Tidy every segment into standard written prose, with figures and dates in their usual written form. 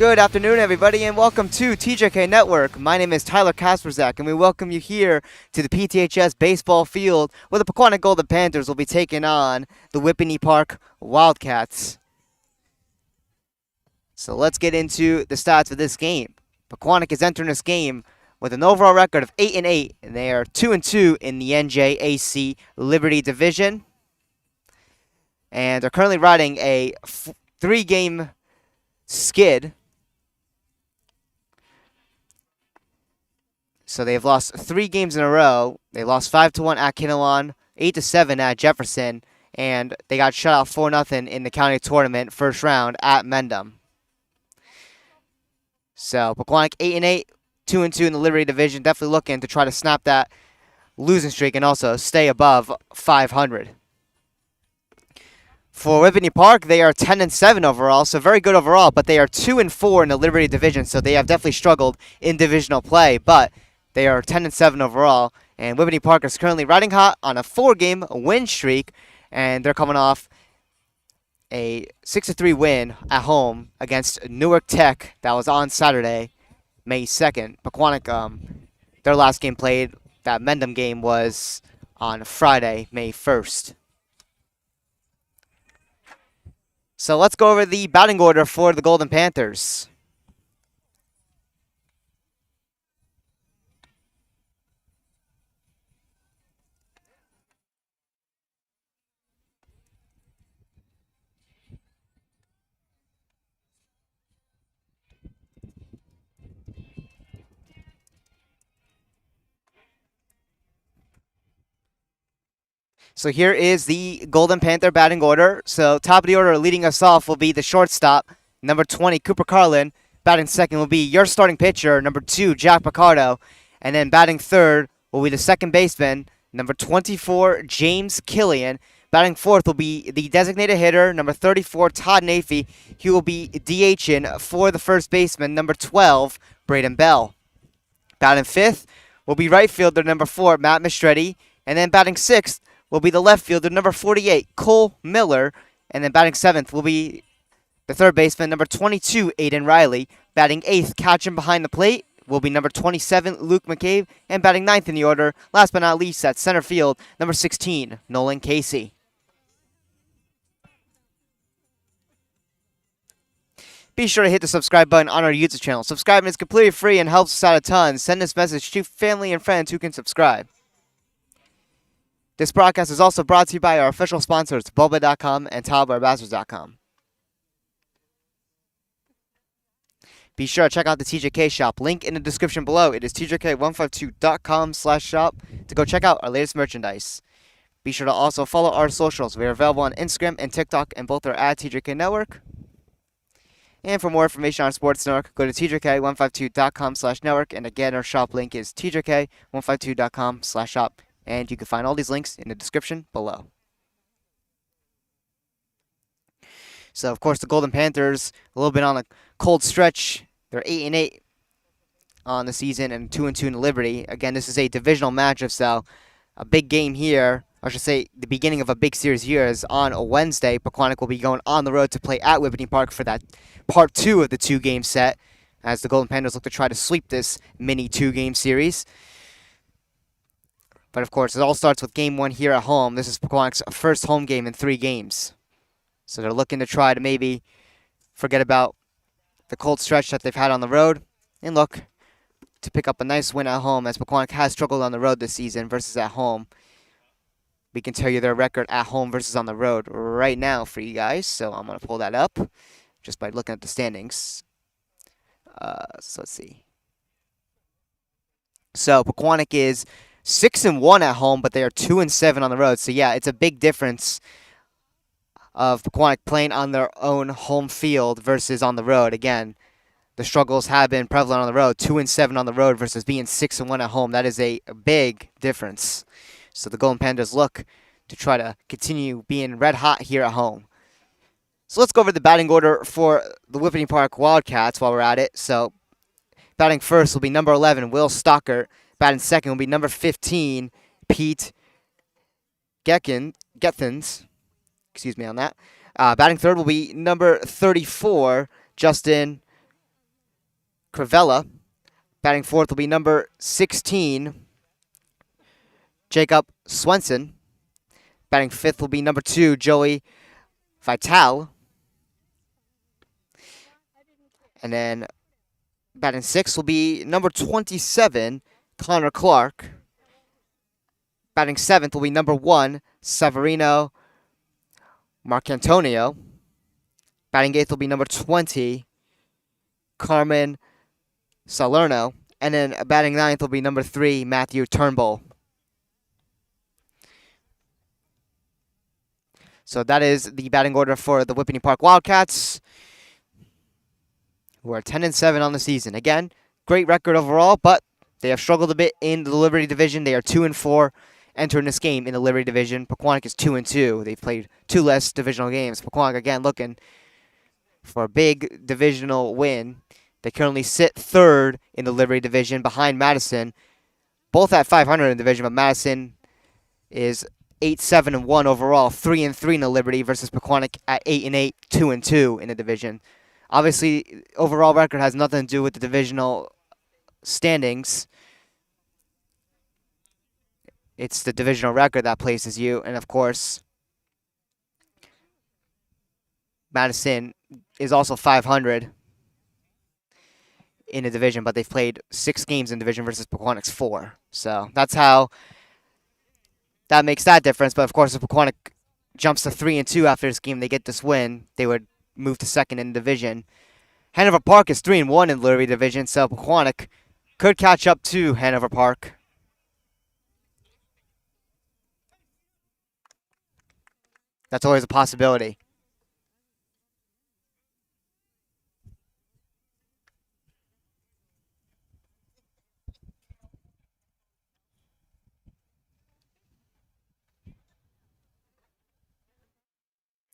Good afternoon, everybody, and welcome to TJK Network. My name is Tyler Kasperzak, and we welcome you here to the PTHS baseball field where the Pequannock Golden Panthers will be taking on the Whippany Park Wildcats. So let's get into the stats of this game. Pequannock is entering this game with an overall record of 8-8, and they are 2-2 in the NJAC Liberty Division. And they're currently riding a 3-game skid. So they've lost 3 games in a row. They lost 5-1 at Kinnelon, 8-7 at Jefferson, and they got shut out 4-0 in the county tournament first round at Mendham. So Pequannock 8-8, 2-2 in the Liberty Division, definitely looking to try to snap that losing streak and also stay above 500. For Whippany Park, they are 10-7 overall, so very good overall, but they are 2-4 in the Liberty Division, so they have definitely struggled in divisional play, but they are 10-7 overall, and Whippany Park is currently riding hot on a 4-game win streak, and they're coming off a 6-3 win at home against Newark Tech that was on Saturday, May 2nd. Pequannock, their last game played, that Mendham game, was on Friday, May 1st. So let's go over the batting order for the Golden Panthers. So here is the Golden Panther batting order. So top of the order, leading us off will be the shortstop, number 20, Cooper Carlin. Batting second will be your starting pitcher, number 2, Jack Picardo. And then batting third will be the second baseman, number 24, James Killian. Batting fourth will be the designated hitter, number 34, Todd Nafee. He will be DHing for the first baseman, number 12, Braden Bell. Batting fifth will be right fielder, number 4, Matt Mistretti. And then batting sixth will be the left fielder, number 48, Cole Miller. And then batting seventh will be the third baseman, number 22, Aiden Riley. Batting eighth, catching behind the plate, will be number 27, Luke McCabe. And batting ninth in the order, last but not least, at center field, number 16, Nolan Casey. Be sure to hit the subscribe button on our YouTube channel. Subscribing is completely free and helps us out a ton. Send this message to family and friends who can subscribe. This broadcast is also brought to you by our official sponsors, Boba.com and ToddlerBastards.com. Be sure to check out the TJK shop. Link in the description below. It is TJK152.com/shop to go check out our latest merchandise. Be sure to also follow our socials. We are available on Instagram and TikTok, and both are at TJK Network. And for more information on Sports Network, go to TJK152.com/network. And again, our shop link is TJK152.com/shop. And you can find all these links in the description below. So, of course, the Golden Panthers, a little bit on a cold stretch. They're 8-8 on the season and 2-2 in the Liberty. Again, this is a divisional matchup, so a big game here. I should say the beginning of a big series here is on a Wednesday. Pequannock will be going on the road to play at Whippany Park for that part 2 of the 2-game set, as the Golden Panthers look to try to sweep this mini 2-game series. But, of course, it all starts with Game 1 here at home. This is Pequannock's first home game in 3 games. So they're looking to try to maybe forget about the cold stretch that they've had on the road and look to pick up a nice win at home, as Pequannock has struggled on the road this season versus at home. We can tell you their record at home versus on the road right now for you guys. So I'm going to pull that up just by looking at the standings. So let's see. So Pequannock is 6-1 at home, but they are 2-7 on the road. So yeah, it's a big difference of Pequannock playing on their own home field versus on the road. Again, the struggles have been prevalent on the road. 2-7 on the road versus being 6-1 at home. That is a big difference. So the Golden Panthers look to try to continue being red hot here at home. So let's go over the batting order for the Whippany Park Wildcats while we're at it. So batting first will be number 11, Will Stockert. Batting second will be number 15, Pete Gethens. Excuse me on that. Batting third will be number 34, Justin Crivella. Batting fourth will be number 16, Jacob Swenson. Batting fifth will be number 2, Joey Vital. And then batting sixth will be number 27, Connor Clark. Batting seventh will be number 1, Severino Marcantonio. Batting eighth will be number 20, Carmen Salerno. And then batting ninth will be number 3, Matthew Turnbull. So that is the batting order for the Whippany Park Wildcats, who are 10-7 on the season. Again, great record overall, but they have struggled a bit in the Liberty Division. They are 2-4 entering this game in the Liberty Division. Pequannock is 2-2. They've played 2 less divisional games. Pequannock, again, looking for a big divisional win. They currently sit third in the Liberty Division behind Madison, both at 500 in the division, but Madison is 8-7-1 overall, 3-3 in the Liberty versus Pequannock at 8-8, 2-2 in the division. Obviously, overall record has nothing to do with the divisional standings. It's the divisional record that places you, and of course, Madison is also 500 in the division, but they've played 6 games in division versus Pequannock's 4. So that's how that makes that difference. But of course, if Pequannock jumps to 3-2 after this game, they get this win, they would move to second in the division. Hanover Park is 3-1 in the Liberty Division, so Pequannock could catch up to Hanover Park. That's always a possibility.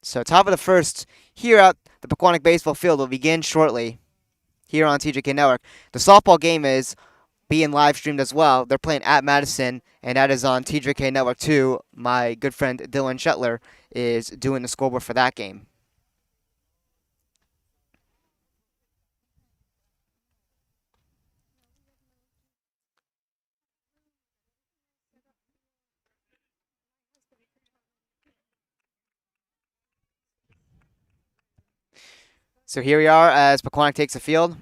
So top of the first here at the Pequannock baseball field will begin shortly here on TJK Network. The softball game is being live streamed as well. They're playing at Madison, and that is on TJK Network 2. My good friend Dylan Shetler is doing the scoreboard for that game. So here we are as Pequannock takes the field.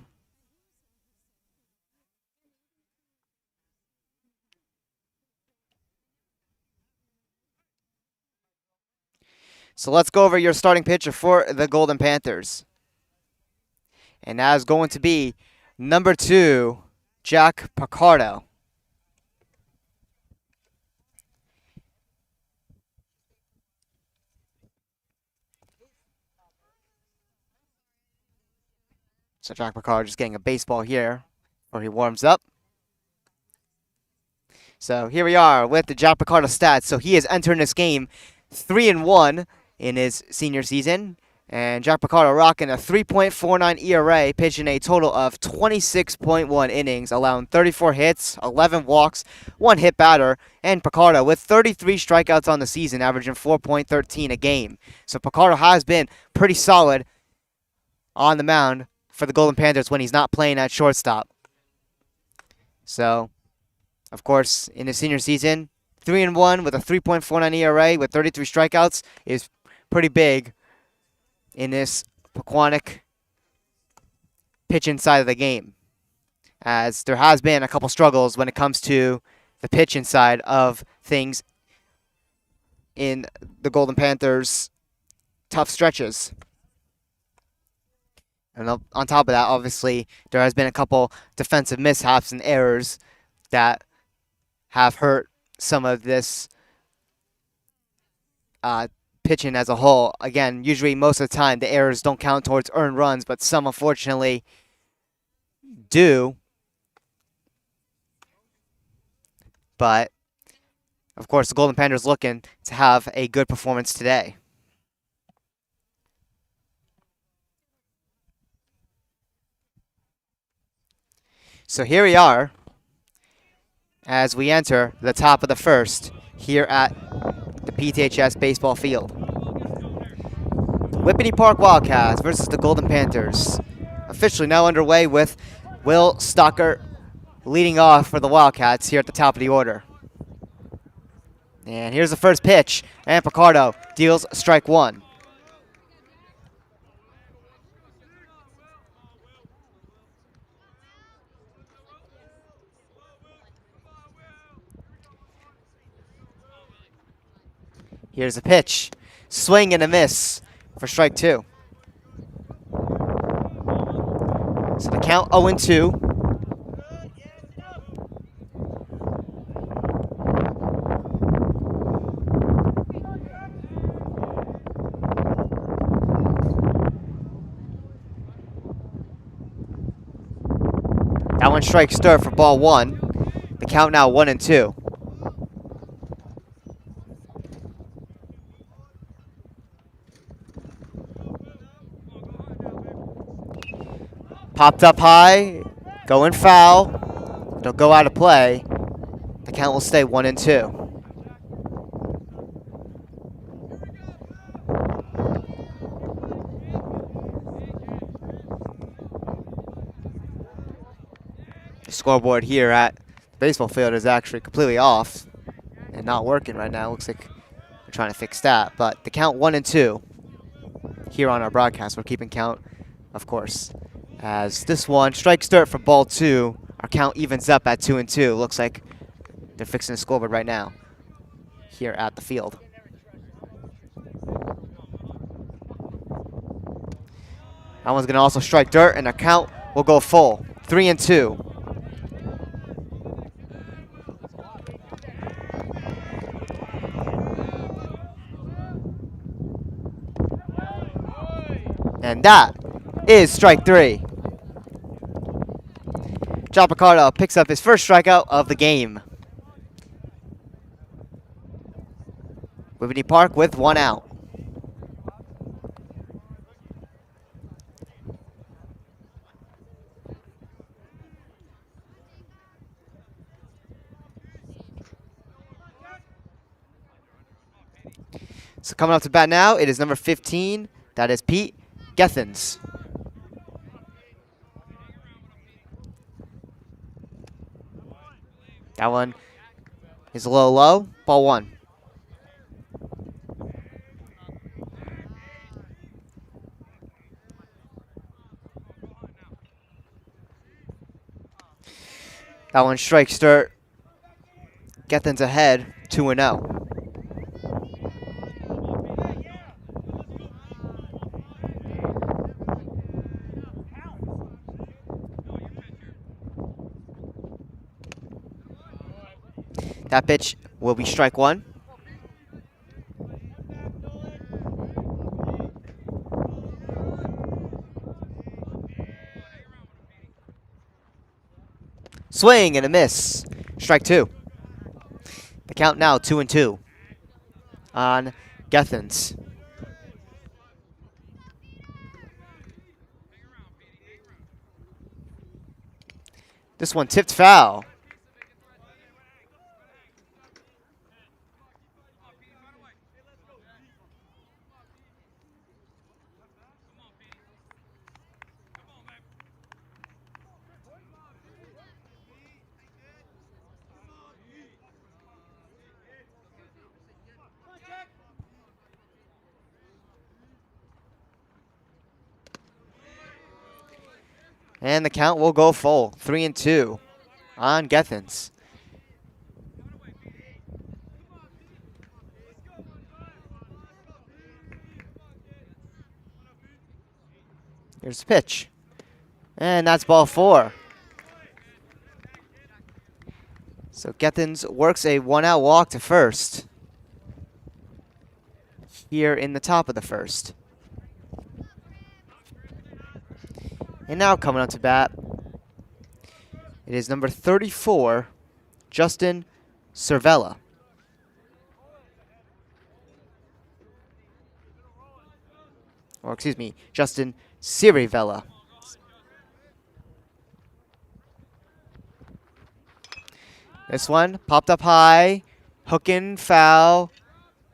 So let's go over your starting pitcher for the Golden Panthers. And that is going to be number 2, Jack Picardo. So Jack Picardo just getting a baseball here where he warms up. So here we are with the Jack Picardo stats. So he is entering this game 3-1 in his senior season. And Jack Picardo rocking a 3.49 ERA, pitching a total of 26.1 innings, allowing 34 hits, 11 walks, 1 hit batter. And Picardo with 33 strikeouts on the season, averaging 4.13 a game. So Picardo has been pretty solid on the mound for the Golden Panthers when he's not playing at shortstop. So, of course, in his senior season, 3-1 with a 3.49 ERA with 33 strikeouts is pretty big in this Pequannock pitching side of the game, as there has been a couple struggles when it comes to the pitching side of things in the Golden Panthers' tough stretches. And on top of that, obviously, there has been a couple defensive mishaps and errors that have hurt some of this pitching as a whole. Again, usually most of the time, the errors don't count towards earned runs, but some unfortunately do. But, of course, the Golden Panthers looking to have a good performance today. So here we are as we enter the top of the first here at the PTHS baseball field. Whippany Park Wildcats versus the Golden Panthers. Officially now underway with Will Stocker leading off for the Wildcats here at the top of the order. And here's the first pitch, and Picardo deals strike one. Here's a pitch, swing and a miss for strike two. So the count 0-2. That one strikes third for ball one. The count now 1-2. Popped up high, going foul. It'll go out of play. The count will stay 1-2. The scoreboard here at the baseball field is actually completely off and not working right now. Looks like we're trying to fix that. But the count 1-2 here on our broadcast. We're keeping count, of course. As this one strikes dirt for ball two, our count evens up at 2-2. Looks like they're fixing the scoreboard right now here at the field. That one's going to also strike dirt, and our count will go full, 3-2. And that is strike three. John Picardo picks up his first strikeout of the game. Whippany Park with one out. So coming up to bat now, it is number 15. That is Pete Gethens. That one is a little low. Ball one. That one strikes dirt. Gethens ahead, 2-0. That pitch will be strike one. Swing and a miss. Strike two. The count now 2-2 on Gethens. This one tipped foul. And the count will go full, 3-2 on Gethens. Here's the pitch. And that's ball four. So Gethens works a one-out walk to first here in the top of the first. And now coming up to bat, it is number 34, Justin Cervella. Or excuse me, Justin Cirivella. This one popped up high, hooking foul.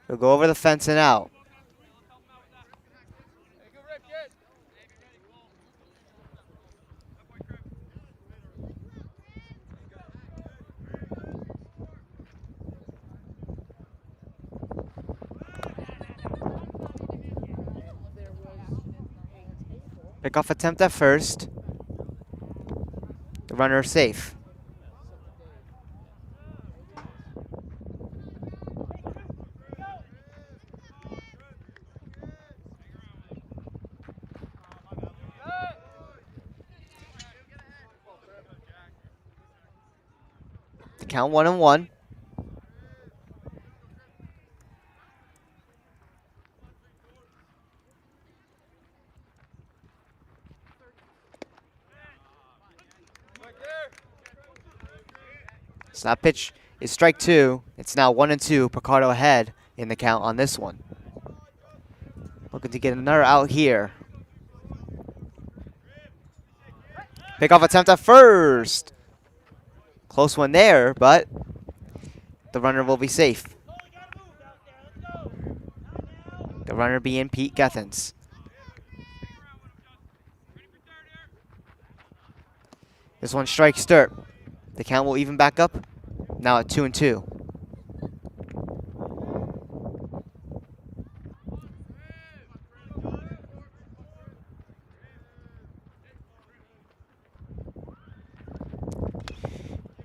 It'll go over the fence and out. Pickoff attempt at first. The runner safe. The count 1-1. So that pitch is strike 2. It's now 1-2. Picardo ahead in the count on this one. Looking to get another out here. Pickoff attempt at first. Close one there, but the runner will be safe. The runner being Pete Gethens. This one strikes dirt. The count will even back up. Now at 2-2.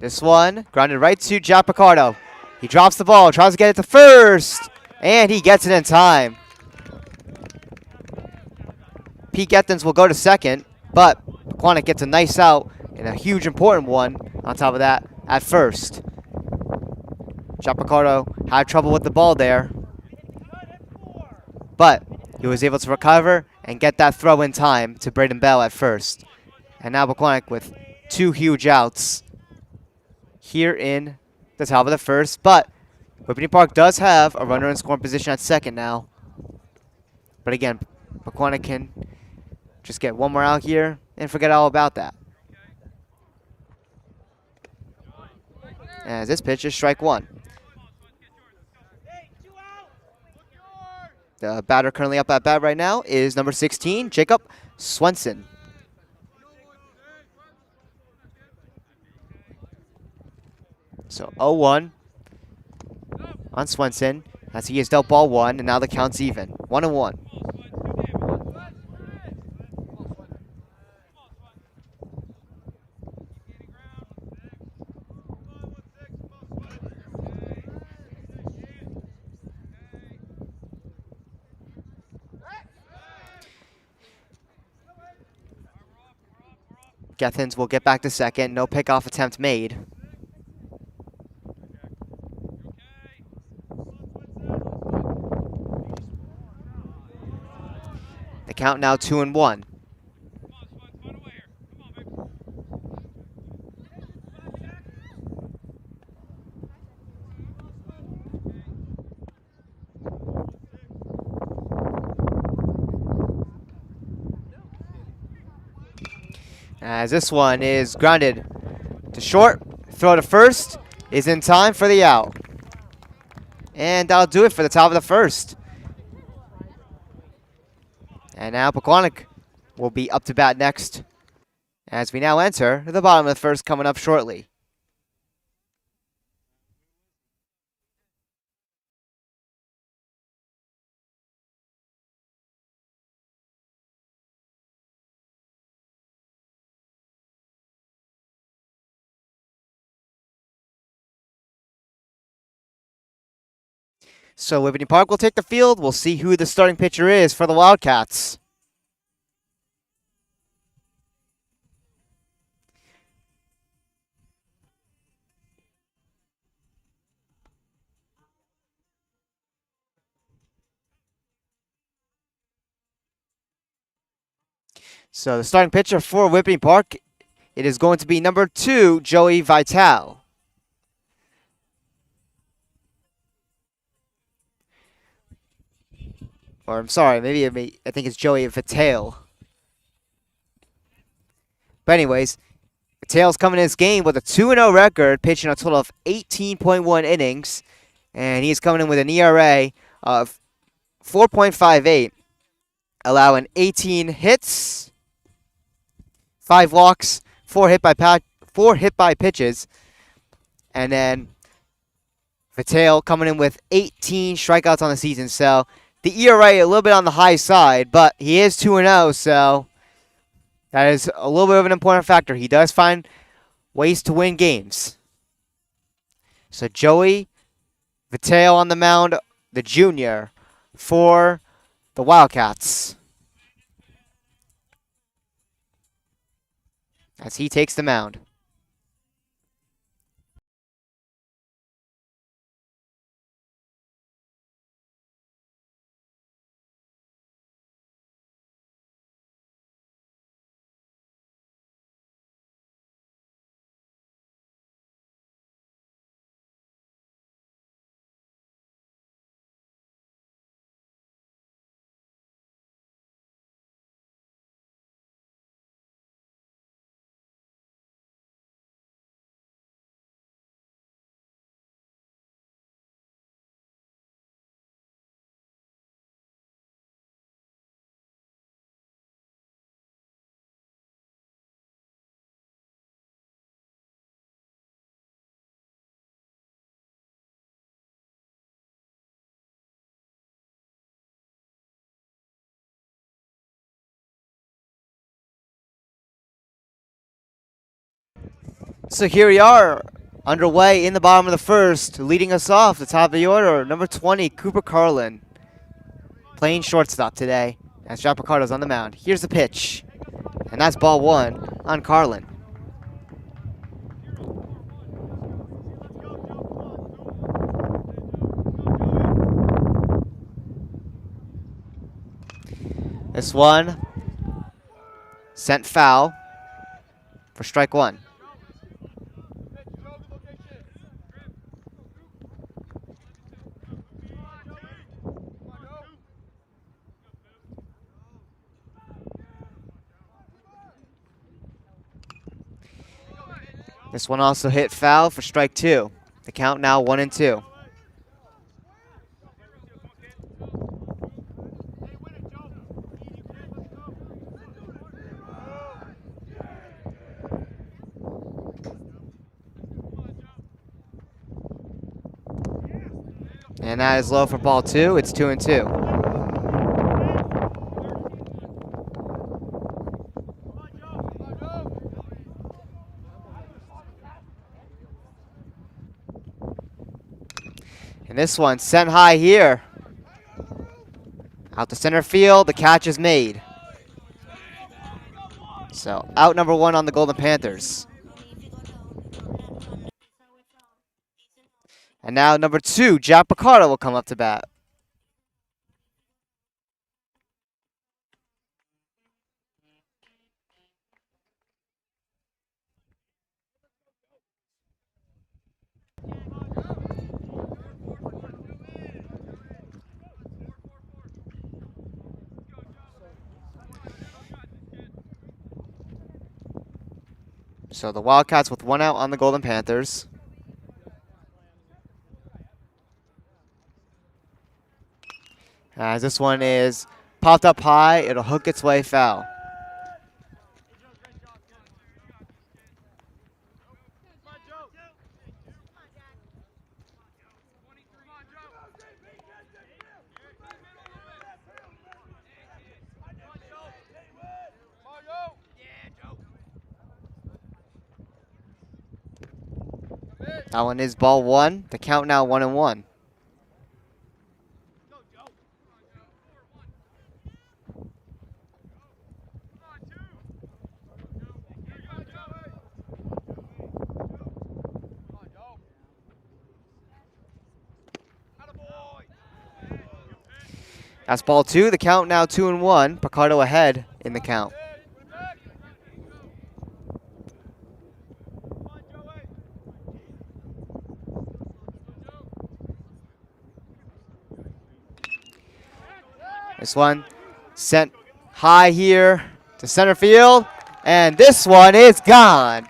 This one grounded right to Jack Picardo. He drops the ball, tries to get it to first, and he gets it in time. Pete Gethens will go to second, but Pequannock gets a nice out and a huge important one on top of that at first. Jack Picardo had trouble with the ball there, but he was able to recover and get that throw in time to Braden Bell at first. And now Pequannock with 2 huge outs here in the top of the first, but Whippany Park does have a runner in scoring position at second now. But again, Pequannock can just get one more out here and forget all about that. As this pitch is strike 1. The batter currently up at bat right now is number 16, Jacob Swenson. So 0-1 on Swenson as he has dealt ball 1, and now the count's even. 1-1. Gethens will get back to second. No pickoff attempt made. The count now 2-1. As this one is grounded to short, throw to first is in time for the out. And that'll do it for the top of the first. And now Pequannock will be up to bat next as we now enter the bottom of the first coming up shortly. So Whippany Park will take the field. We'll see who the starting pitcher is for the Wildcats. So the starting pitcher for Whippany Park, it is going to be number 2, Joey Vital. Or I'm sorry, I think it's Joey Vital. But anyways, Vital's coming in this game with a 2-0 record, pitching a total of 18.1 innings. And he's coming in with an ERA of 4.58, allowing 18 hits, 5 walks, 4 hit by pitches. And then Vital coming in with 18 strikeouts on the season. So the ERA a little bit on the high side, but he is 2-0, so That is a little bit of an important factor. He does find ways to win games. So Joey Vitale on the mound, the junior, for the Wildcats, as he takes the mound. So here we are, underway in the bottom of the first, leading us off the top of the order, number 20, Cooper Carlin, playing shortstop today, as Jack Picardo's on the mound. Here's the pitch, and that's ball one on Carlin. This one sent foul for strike one. This one also hit foul for strike two. The count now 1-2. And that is low for ball two. It's 2-2. And this one sent high here. Out to center field. The catch is made. So out number one on the Golden Panthers. And now number two, Jack Picardo, will come up to bat. So the Wildcats with one out on the Golden Panthers. As this one is popped up high, it'll hook its way foul. That one is ball one. The count now 1-1. That's ball two. The count now 2-1. Picardo ahead in the count. This one sent high here to center field, and this one is gone.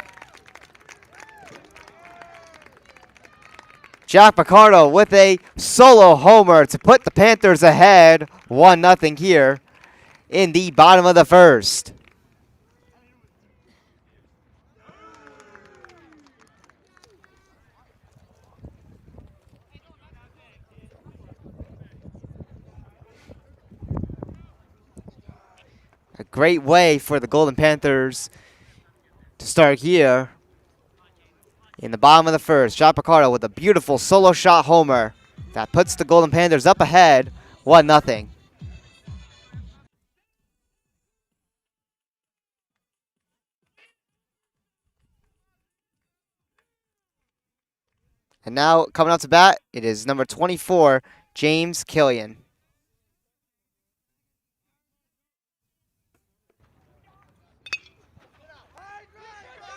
Jack Picardo with a solo homer to put the Panthers ahead 1-0 here in the bottom of the first. A great way for the Golden Panthers to start here in the bottom of the first. John Picardo with a beautiful solo shot homer that puts the Golden Panthers up ahead 1-0. And now coming out to bat, it is number 24, James Killian.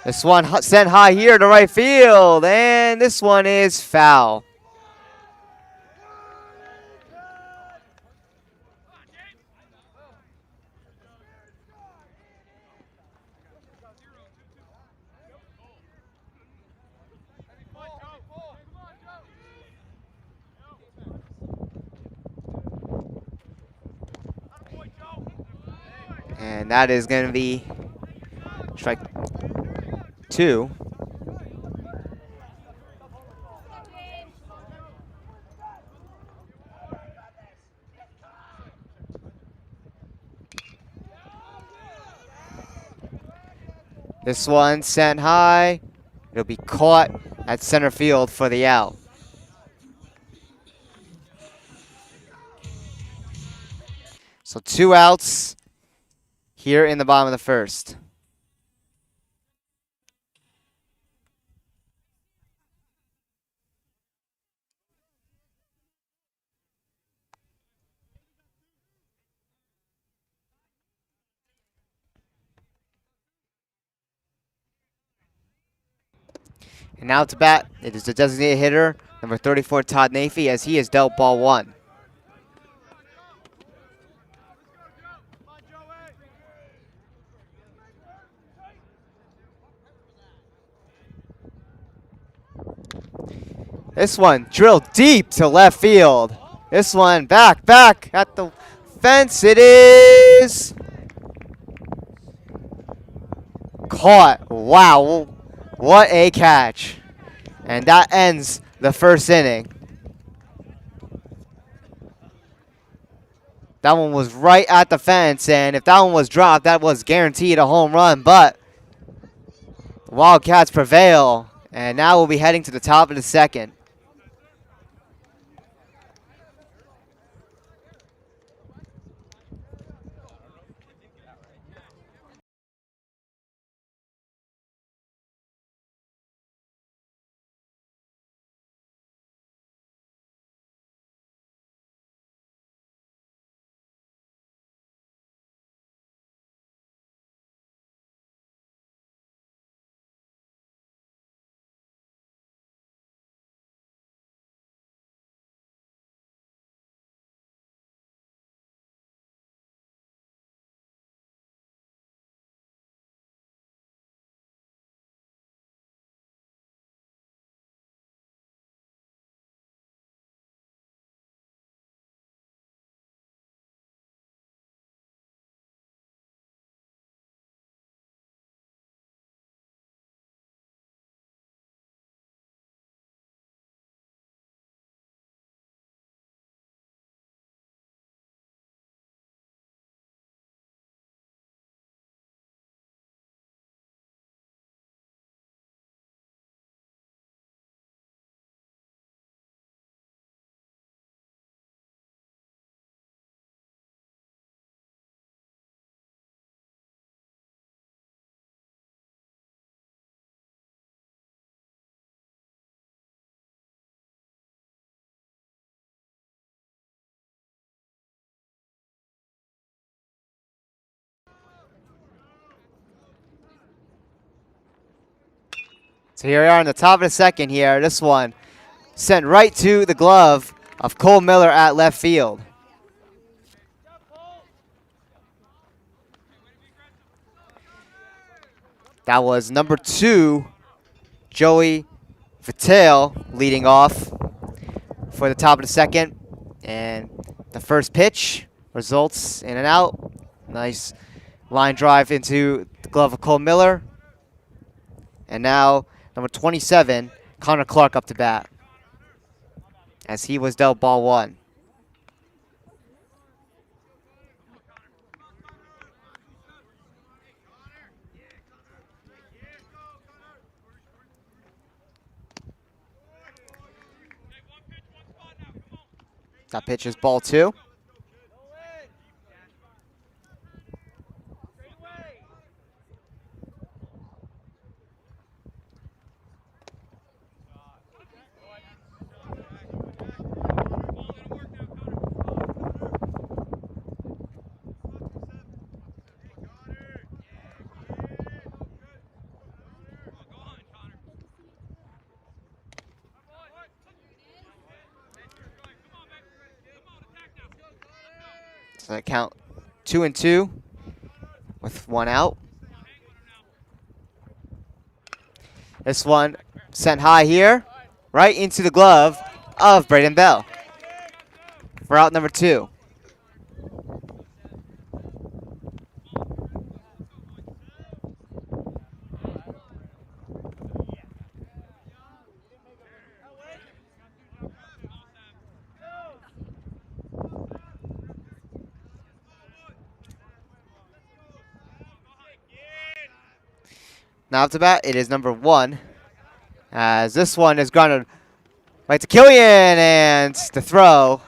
This one sent high here to right field, and this one is foul. And that is going to be strike 2. This one sent high. It'll be caught at center field for the out. So 2 outs here in the bottom of the first. And now to bat, it is the designated hitter, number 34, Todd Nafee, as he is dealt ball 1. This one drilled deep to left field. This one back at the fence. It is caught. Wow, what a catch. And that ends the first inning. That one was right at the fence, and if that one was dropped, that was guaranteed a home run, but the Wildcats prevail, and now we'll be heading to the top of the second. So here we are in the top of the second here. This one sent right to the glove of Cole Miller at left field. That was number 2, Joey Vitale, leading off for the top of the second. And the first pitch results in an out. Nice line drive into the glove of Cole Miller. And now number 27, Connor Clark up to bat, as he was dealt ball 1. That pitch is ball 2. So that count 2-2 with 1 out. This one sent high here, right into the glove of Braden Bell for out number 2. Now up to bat, it is number 1. As this one is grounded right to Killian, and the throw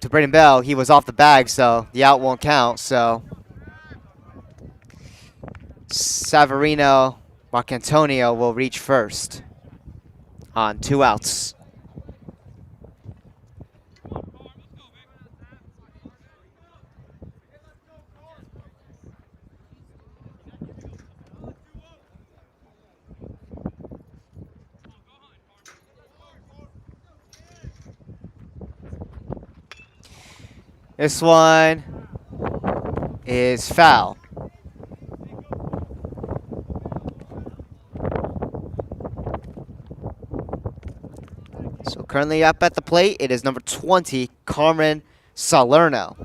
to Braden Bell. He was off the bag, so the out won't count. So Savarino Marcantonio will reach first on 2 outs. This one is foul. So currently up at the plate, it is number 20, Carmen Salerno.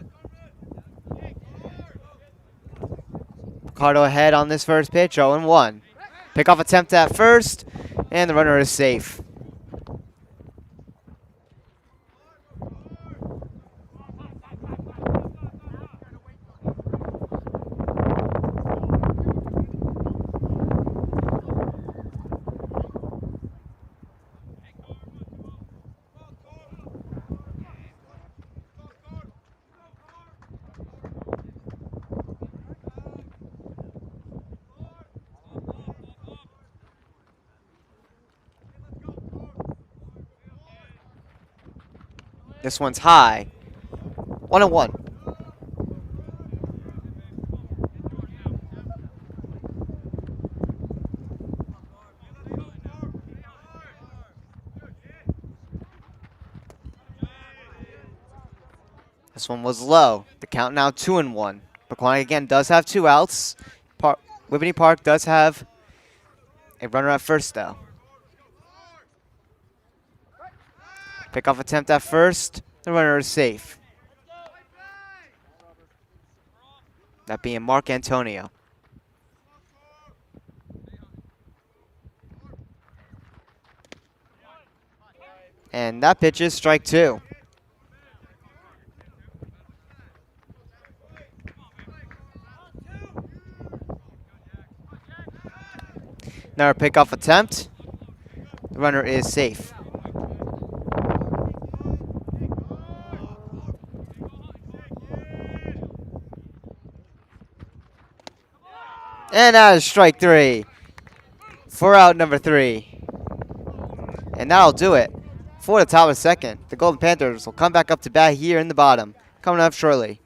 Ricardo ahead on this first pitch, 0-1. Pickoff attempt at first, and the runner is safe. This one's high. 1-1. This one was low. The count now 2-1. Pequannock again does have 2 outs. Whippany Park does have a runner at first, though. Pickoff attempt at first. The runner is safe. That being Mark Antonio. And that pitch is strike 2. Another pickoff attempt. The runner is safe. And that is strike 3 for out number 3. And that'll do it for the top of the second. The Golden Panthers will come back up to bat here in the bottom. Coming up shortly.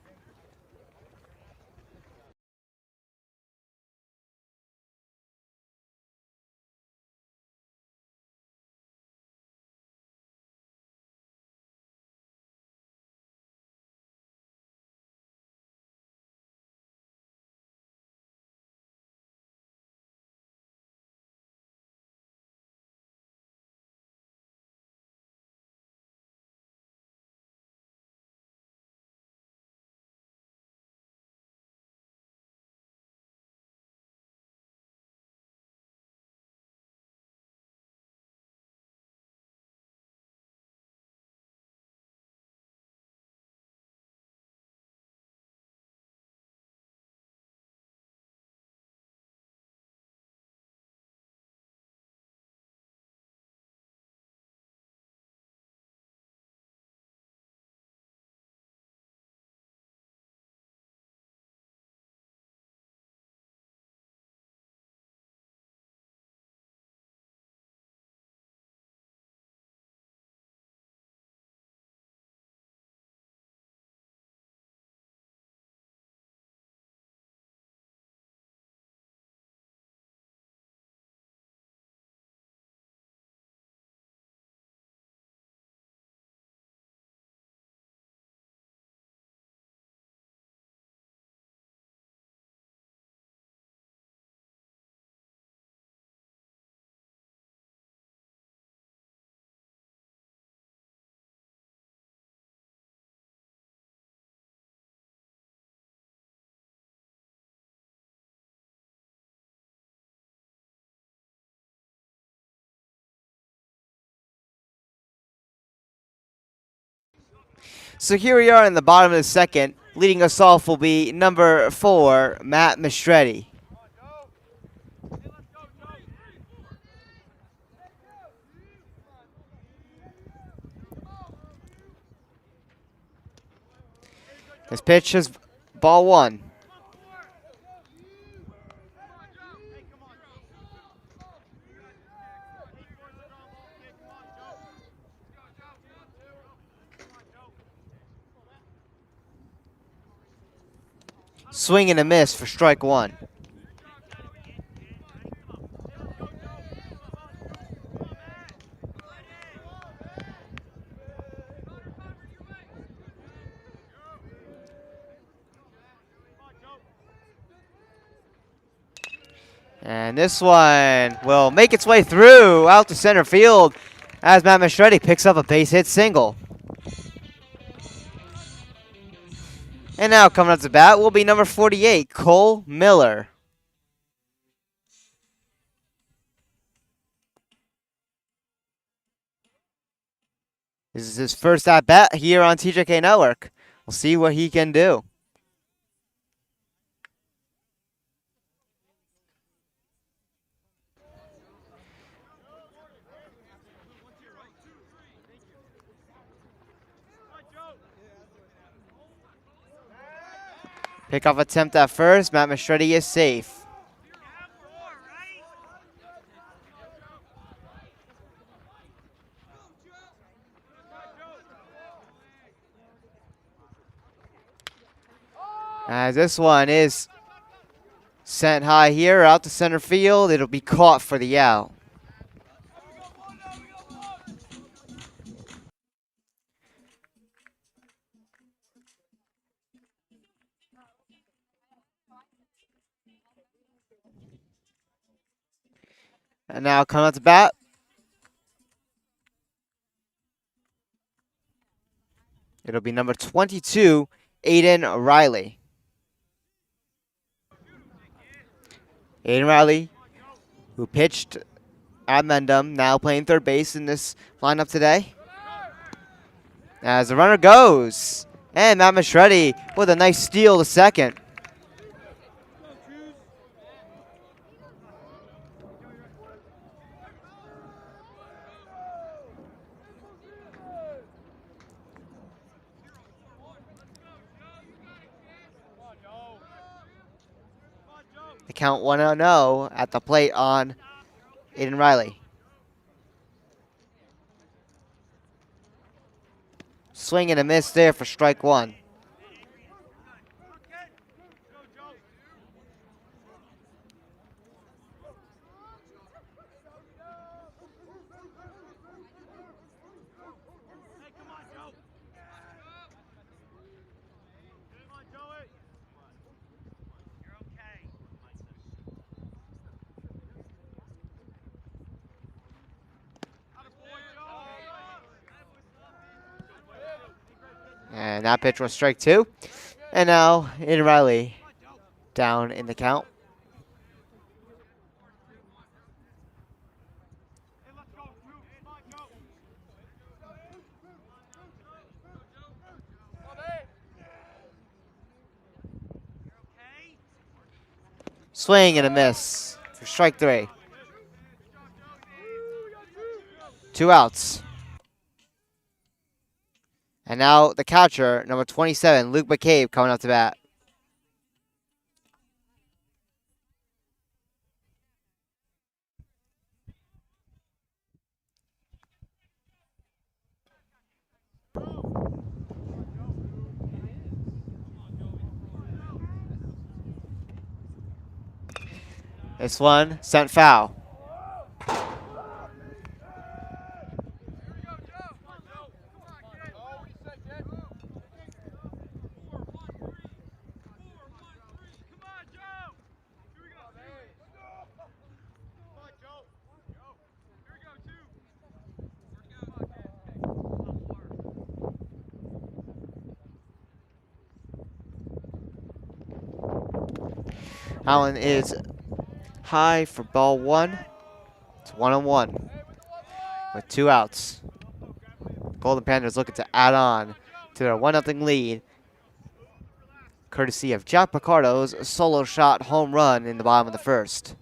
So here we are in the bottom of the second. Leading us off will be number 4, Matt Mistretti. His pitch is ball 1. Swing and a miss for strike 1. And this one will make its way through out to center field as Matt Mistretti picks up a base hit single. And now coming up to bat will be number 48, Cole Miller. This is his first at bat here on TJK Network. We'll see what he can do. Pickoff attempt at first. Matt Mistretti is safe. As this one is sent high here out to center field. It'll be caught for the out. And now coming up to bat. It'll be number 22, Aiden Riley. Aiden Riley, who pitched at Mendham, now playing third base in this lineup today. As the runner goes, and Matt Mistretti with a nice steal to second. The count 1-0 at the plate on Aiden Riley. Swing and a miss there for strike 1. And that pitch was strike 2. And now Aiden Riley down in the count. Swing and a miss for strike 3. 2 outs. And now the catcher, number 27, Luke McCabe, coming up to bat. This one sent foul. Allen is high for ball 1. It's 1-1 with 2 outs. Golden Panthers looking to add on to to their 1-0 lead, courtesy of Jack Picardo's solo shot home run in the bottom of the first.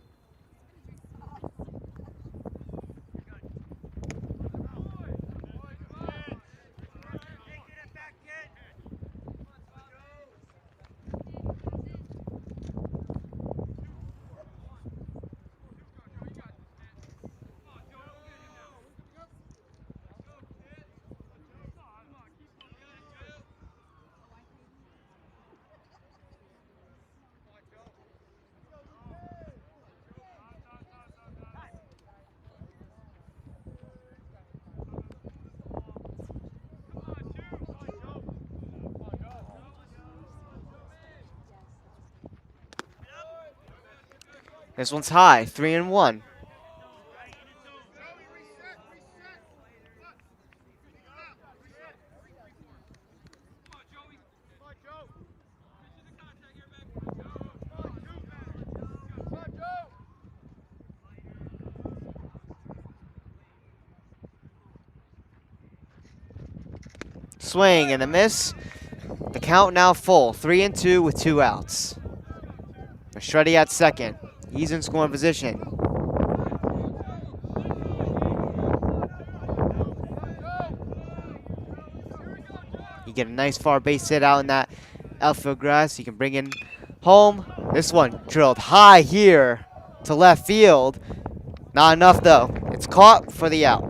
This one's high, 3-1. Swing and a miss. The count now full, 3-2 with 2 outs. Mastretti at second. He's in scoring position. You get a nice far base hit out in that outfield grass. You can bring in home. This one drilled high here to left field. Not enough though. It's caught for the out.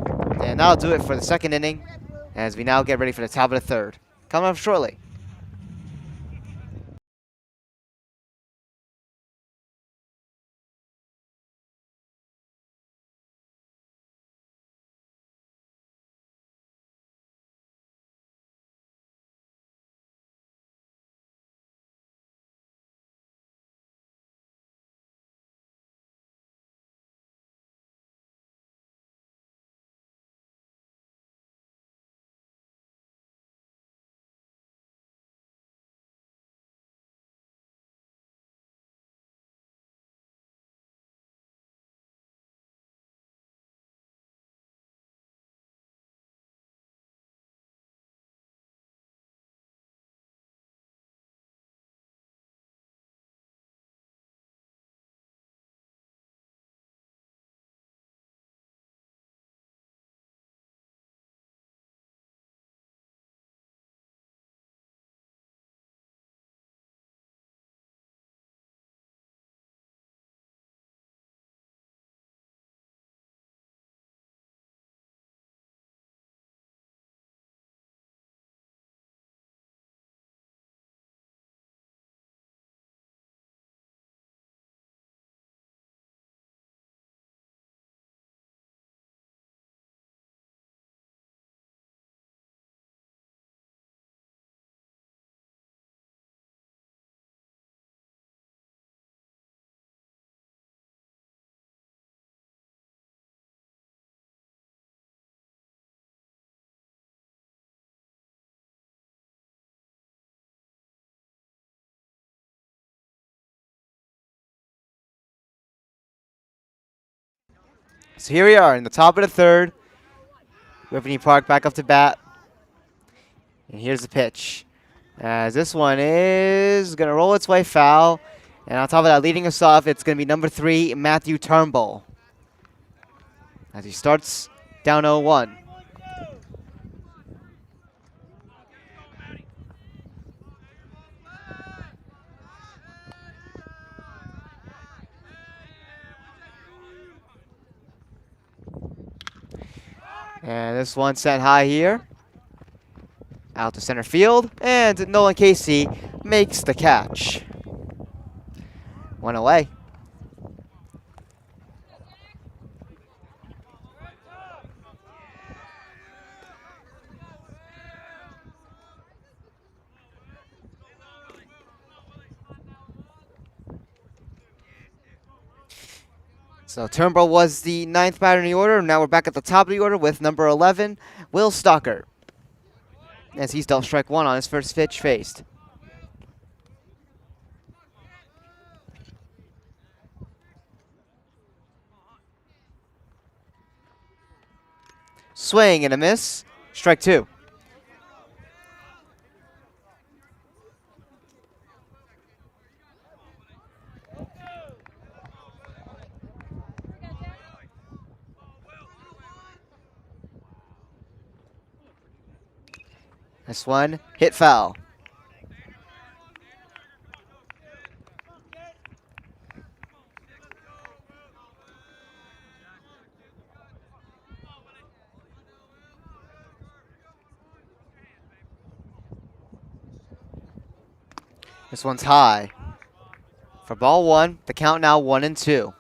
And that'll do it for the second inning as we now get ready for the top of the third. Coming up shortly. So here we are in the top of the third. Whippany Park back up to bat. And here's the pitch. As this one is going to roll its way foul. And on top of that, leading us off, it's going to be number 3, Matthew Turnbull. As he starts down 0-1. And this one sent high here. Out to center field. And Nolan Casey makes the catch. One away. So Turnbull was the 9th batter in the order. Now we're back at the top of the order with number 11, Will Stalker. As he's dealt strike 1 on his first pitch faced. Swing and a miss. Strike 2. This one hit foul. This one's high. For ball one, the count now 1-2.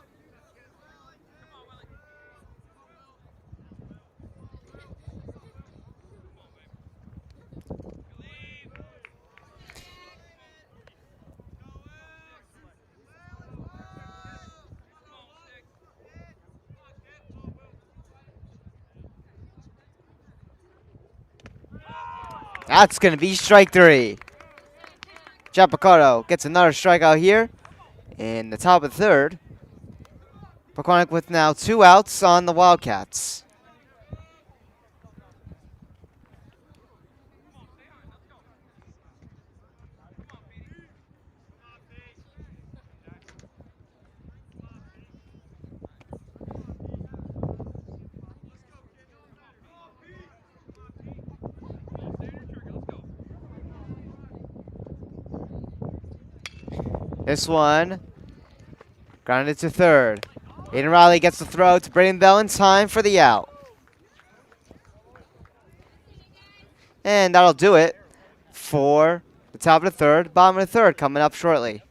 That's going to be strike three. Pequannock gets another strikeout here in the top of the third. Pequannock with now 2 outs on the Wildcats. This one grounded to third. Aiden Riley gets the throw to Braden Bell in time for the out. And that'll do it for the top of the third. Bottom of the third coming up shortly.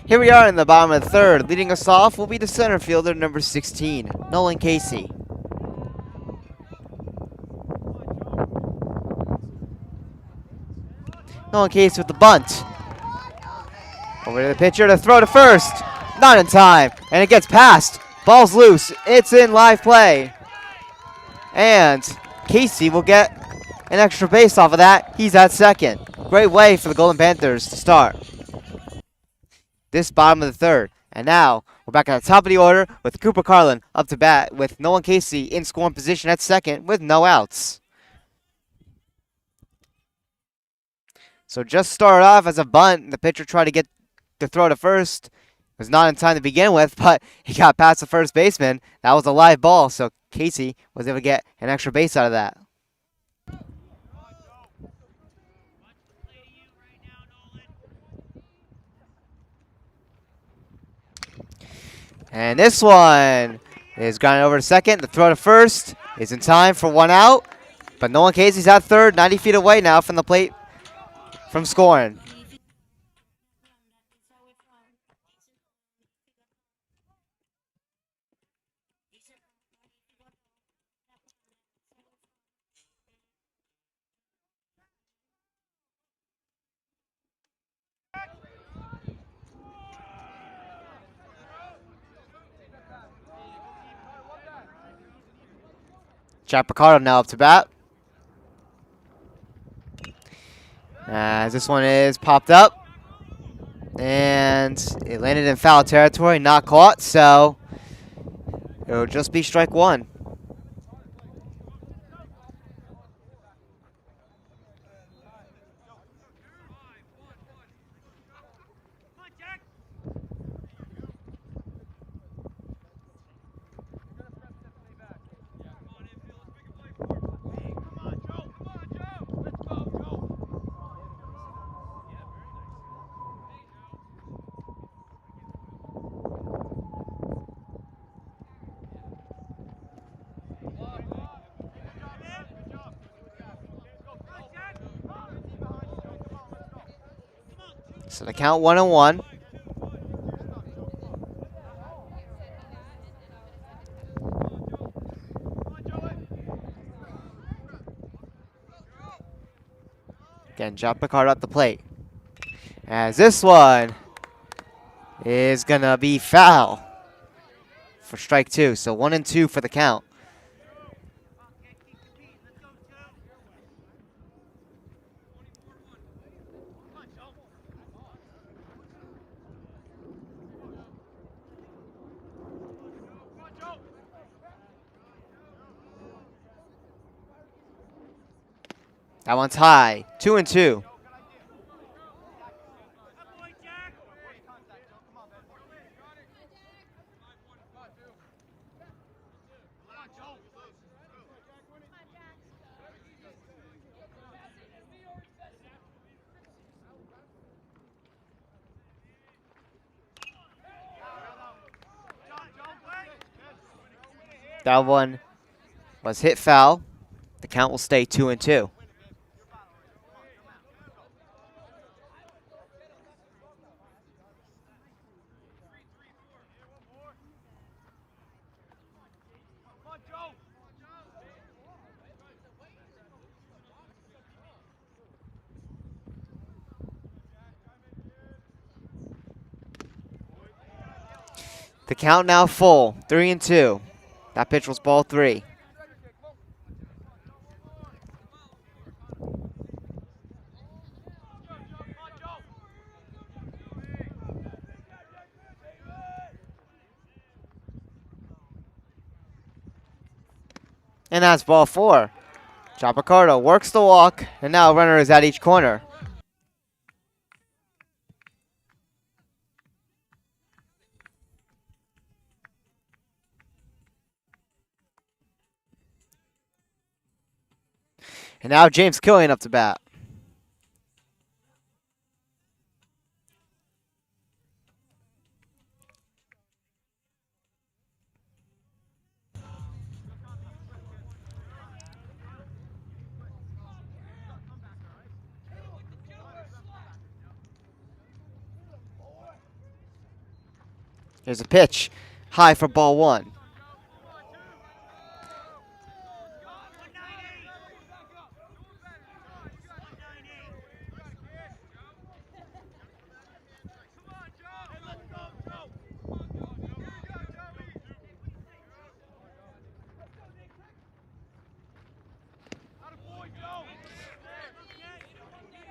Here we are in the bottom of the third. Leading us off will be the center fielder, number 16, Nolan Casey. Nolan Casey with the bunt. Over to the pitcher to throw to first. Not in time. And it gets past. Ball's loose. It's in live play. And Casey will get an extra base off of that. He's at second. Great way for the Golden Panthers to start this bottom of the third. And now we're back at the top of the order with Cooper Carlin up to bat with Nolan Casey in scoring position at second with no outs. So just started off as a bunt. The pitcher tried to get the throw to first. It was not in time to begin with, but he got past the first baseman. That was a live ball, so Casey was able to get an extra base out of that. And this one is grounded over to second. The throw to first is in time for 1 out. But Nolan Casey's at third, 90 feet away now from the plate from scoring. Jack Picardo now up to bat. As this one is popped up. And it landed in foul territory, not caught, so it'll just be strike one. So the count 1-1. Again, Jack Picardo at the plate. As this one is gonna be foul for strike two. So 1-2 for the count. That one's high. 2-2. That one was hit foul. The count will stay 2-2. The count now full, 3-2. That pitch was ball three. And that's ball four. Jack Picardo works the walk, and now a runner is at each corner. And now James Killian up to bat. Here's a pitch, high for ball one.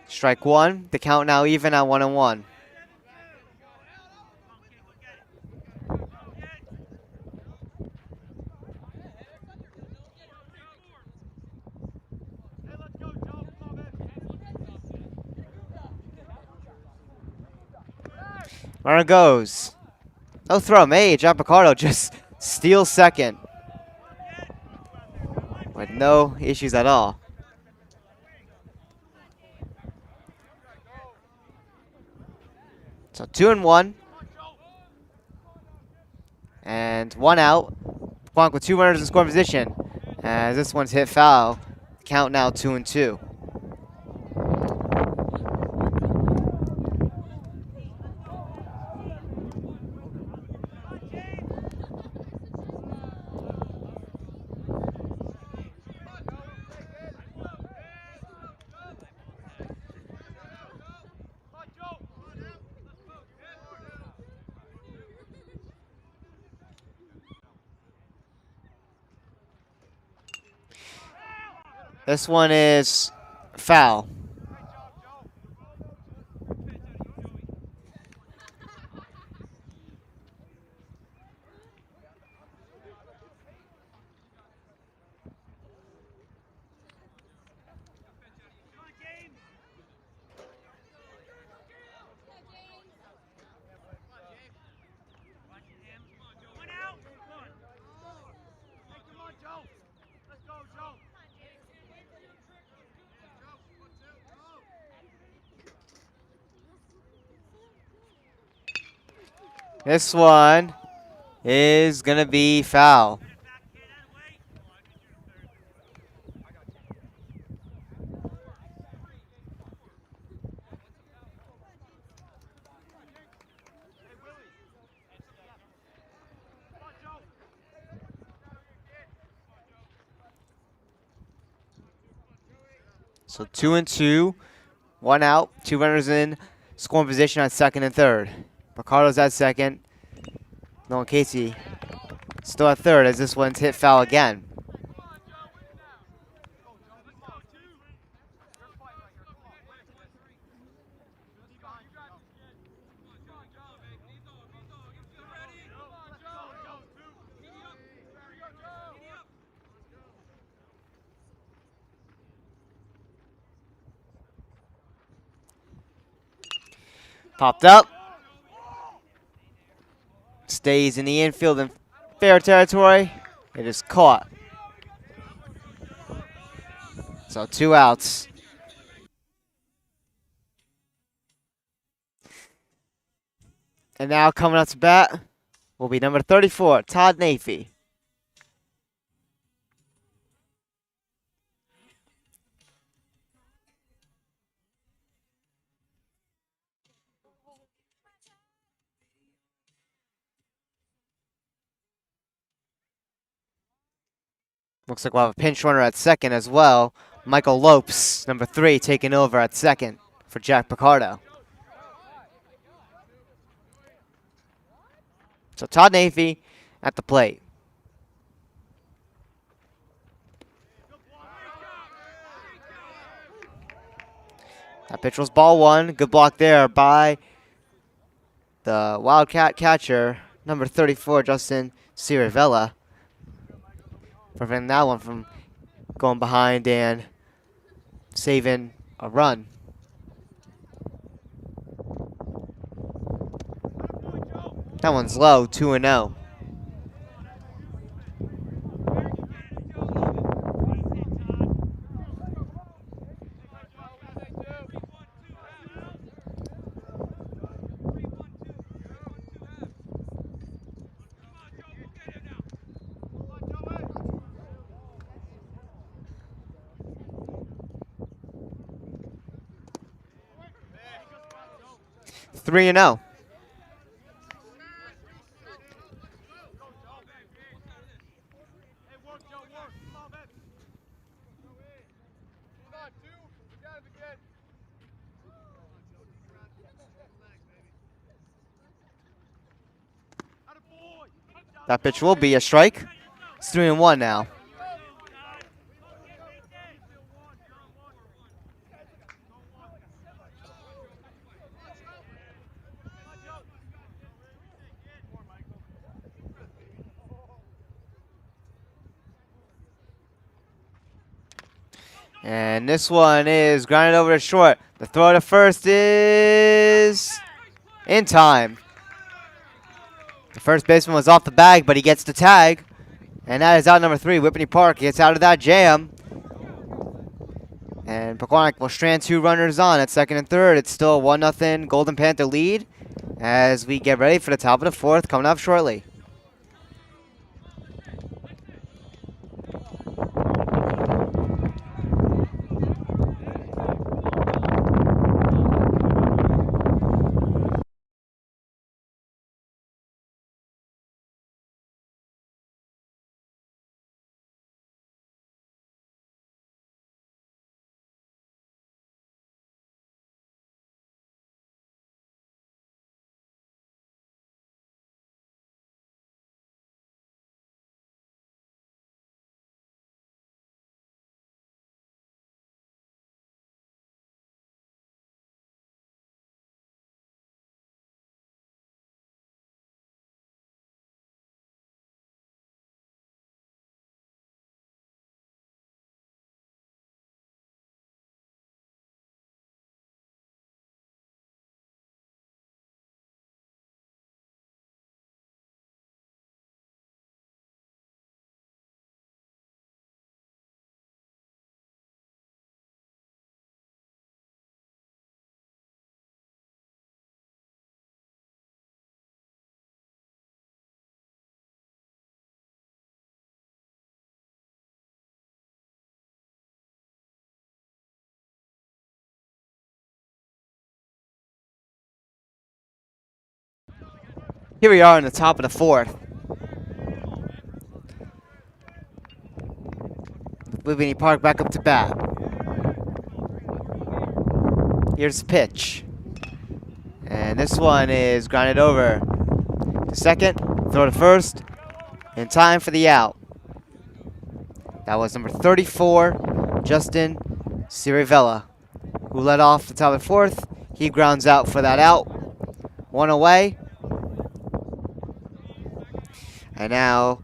Strike one, the count now even at 1-1. Runner goes. No throw made. Jack Picardo just steals second with no issues at all. So 2-1. And one out. Pequannock with two runners in scoring position. As this one's hit foul. Count now 2-2. This one is foul. This one is going to be foul. So 2 and 2, 1 out, 2 runners in scoring position on second and third. Picardo's at second. Nolan Casey still at third as this one's hit foul again. Popped up. Stays in the infield in fair territory. It is caught. So 2 outs. And now coming up to bat will be number 34, Todd Nafee. Looks like we'll have a pinch runner at second as well. Michael Lopes, number 3, taking over at second for Jack Picardo. So Todd Nafee at the plate. That pitch was ball 1. Good block there by the Wildcat catcher, number 34, Justin Ciravella. Preventing that one from going behind and saving a run. That one's low, 2-0. Three and 0. That pitch will be a strike. It's 3-1 now. And this one is grounded over to short. The throw to first is in time. The first baseman was off the bag, but he gets the tag. And that is out number 3. Whippany Park gets out of that jam. And Pequannock will strand 2 runners on at second and third. It's still a 1-0 Golden Panther lead as we get ready for the top of the 4th coming up shortly. Here we are in the top of the fourth. Whippany Park back up to bat. Here's the pitch. And this one is grounded over to second, throw to first, in time for the out. That was number 34, Justin Cirivella, who led off the top of the fourth. He grounds out for that out. One away. And now,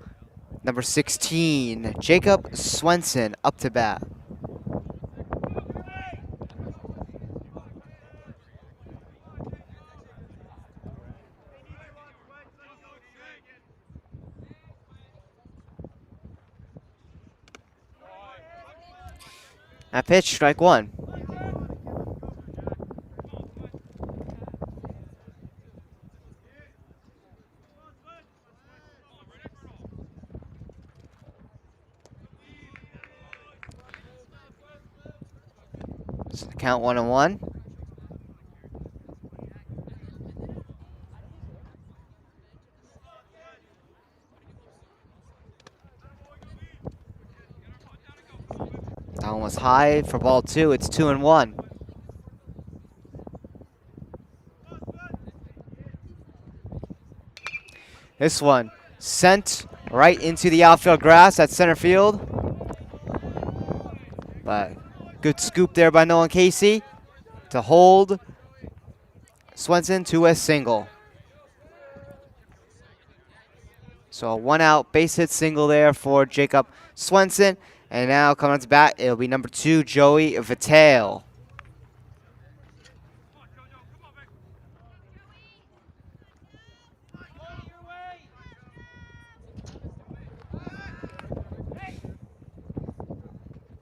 number 16, Jacob Swenson up to bat. That pitch, strike one. So count 1-1. That one was high for ball two. It's 2-1. This one sent right into the outfield grass at center field. But good scoop there by Nolan Casey to hold Swenson to a single. So a one-out base hit single there for Jacob Swenson. And now coming on to bat, it'll be number 2, Joey Vitale.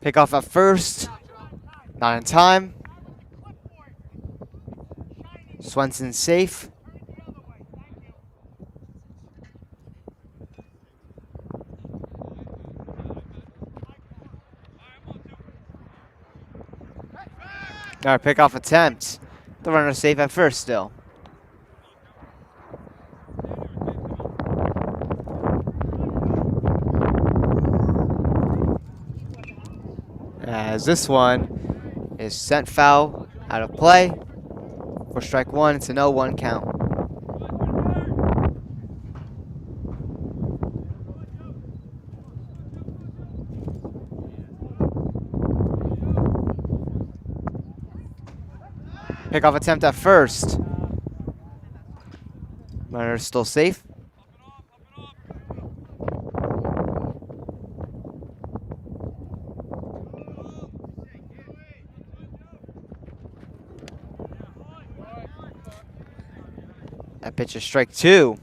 Pick off at first, not in time. Swenson safe. All right, pick off attempt. The runner safe at first still. As this one is sent foul out of play for strike one. It's an 0-1 count. Pickoff attempt at first. Runner still safe. That pitch is strike two.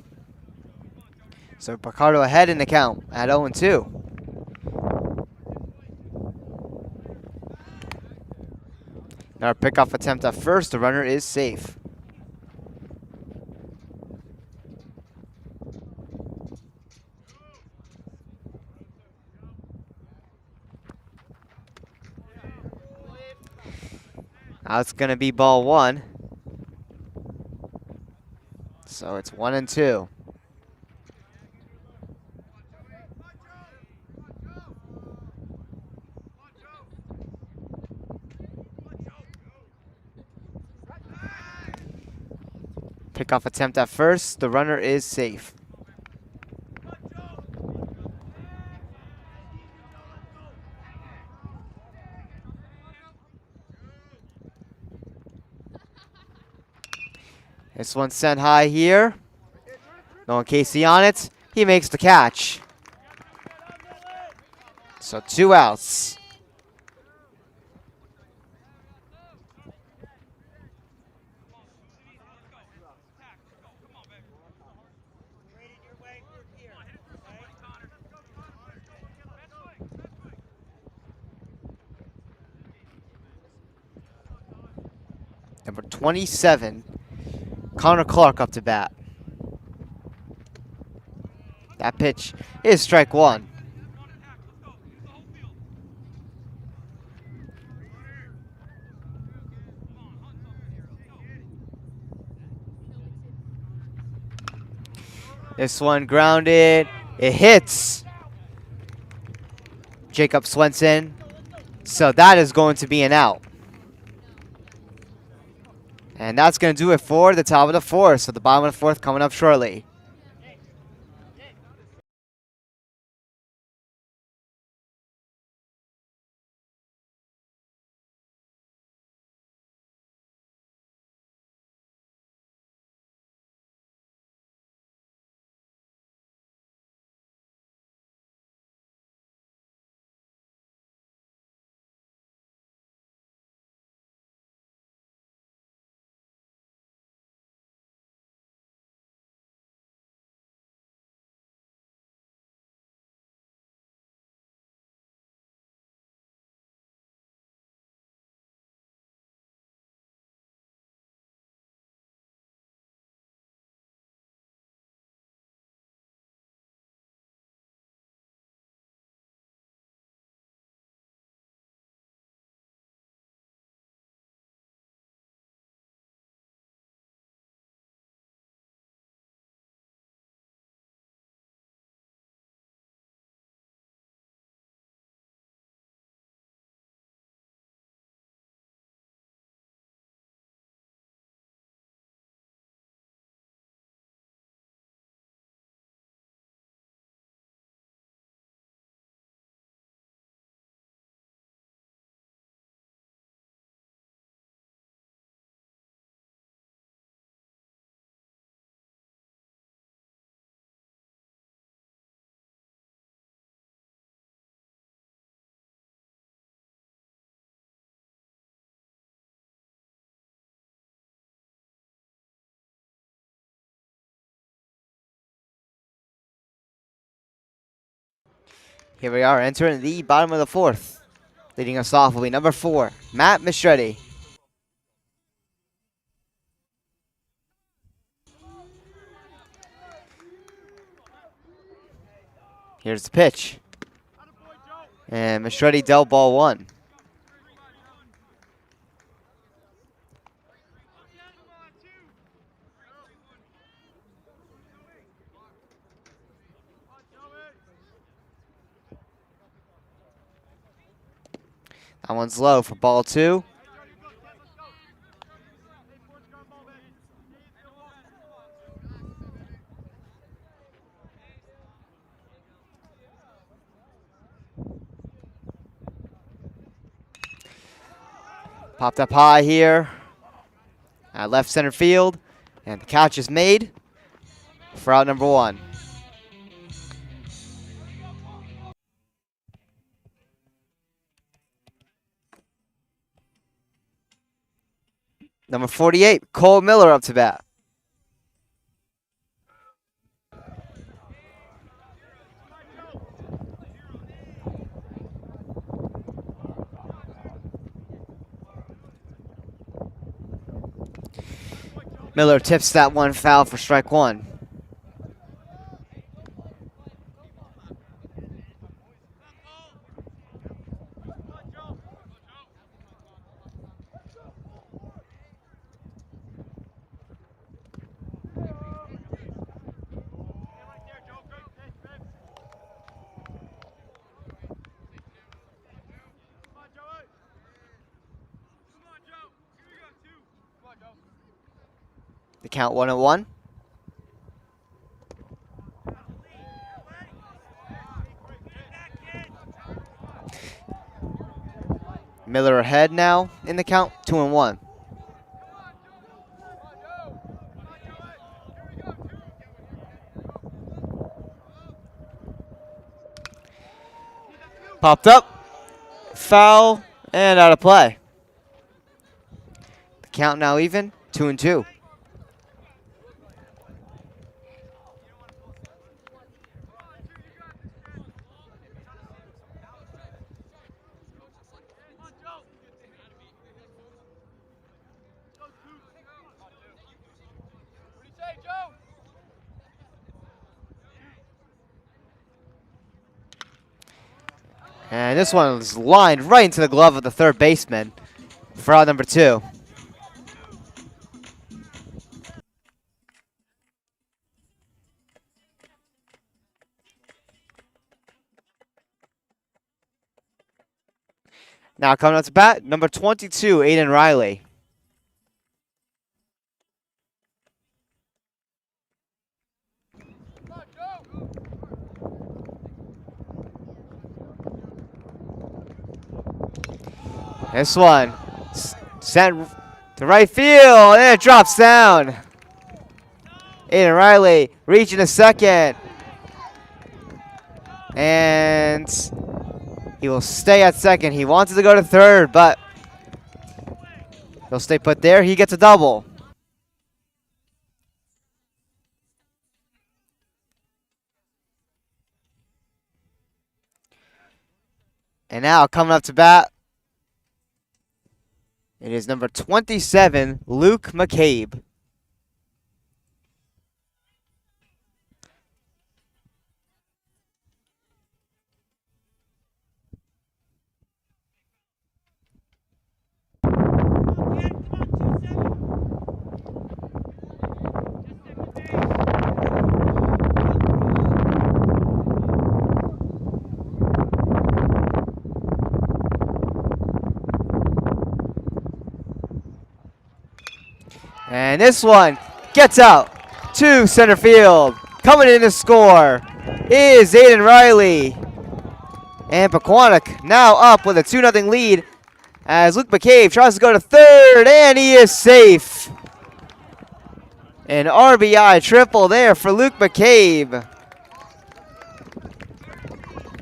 So Picardo ahead in the count at 0-2. Now pickoff attempt at first. The runner is safe. Now it's going to be ball one. So it's 1-2. Pickoff attempt at first. The runner is safe. This one's sent high here. Nolan Casey on it. He makes the catch. So 2 outs. Number 27, Connor Clark up to bat. That pitch is strike one. This one grounded. It hits Jacob Swenson. So that is going to be an out. And that's going to do it for the top of the fourth. So the bottom of the fourth coming up shortly. Here we are entering the bottom of the fourth. Leading us off will be number 4, Matt Mistretti. Here's the pitch. And Mistretti dealt ball 1. That one's low for ball 2. Popped up high here at left center field. And the catch is made for out number 1. Number 48, Cole Miller up to bat. Miller tips that one foul for strike 1. The count 1-1. Miller ahead now in the count, 2-1. Popped up, foul, and out of play. The count now even, 2-2. And this one is lined right into the glove of the third baseman for out number 2. Now coming up to bat, number 22, Aiden Riley. This one sent to right field, and it drops down. Aiden Riley reaching a second. And he will stay at second. He wanted to go to third, but he'll stay put there. He gets a double. And now coming up to bat, it is number 27, Luke McCabe. And this one gets out to center field. Coming in to score is Aiden Riley. And Pequannock now up with a 2-0 lead as Luke McCabe tries to go to third, and he is safe. An RBI triple there for Luke McCabe.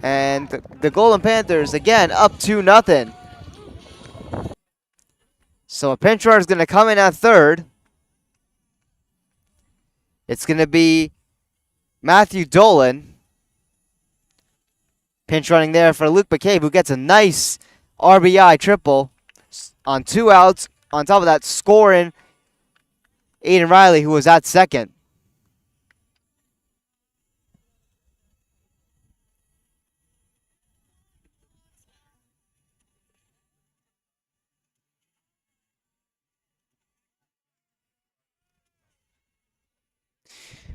And the Golden Panthers again up 2-0. So a pinch runner is going to come in at third. It's going to be Matthew Dolan. Pinch running there for Luke McCabe, who gets a nice RBI triple on 2 outs. On top of that, scoring Aiden Riley, who was at second.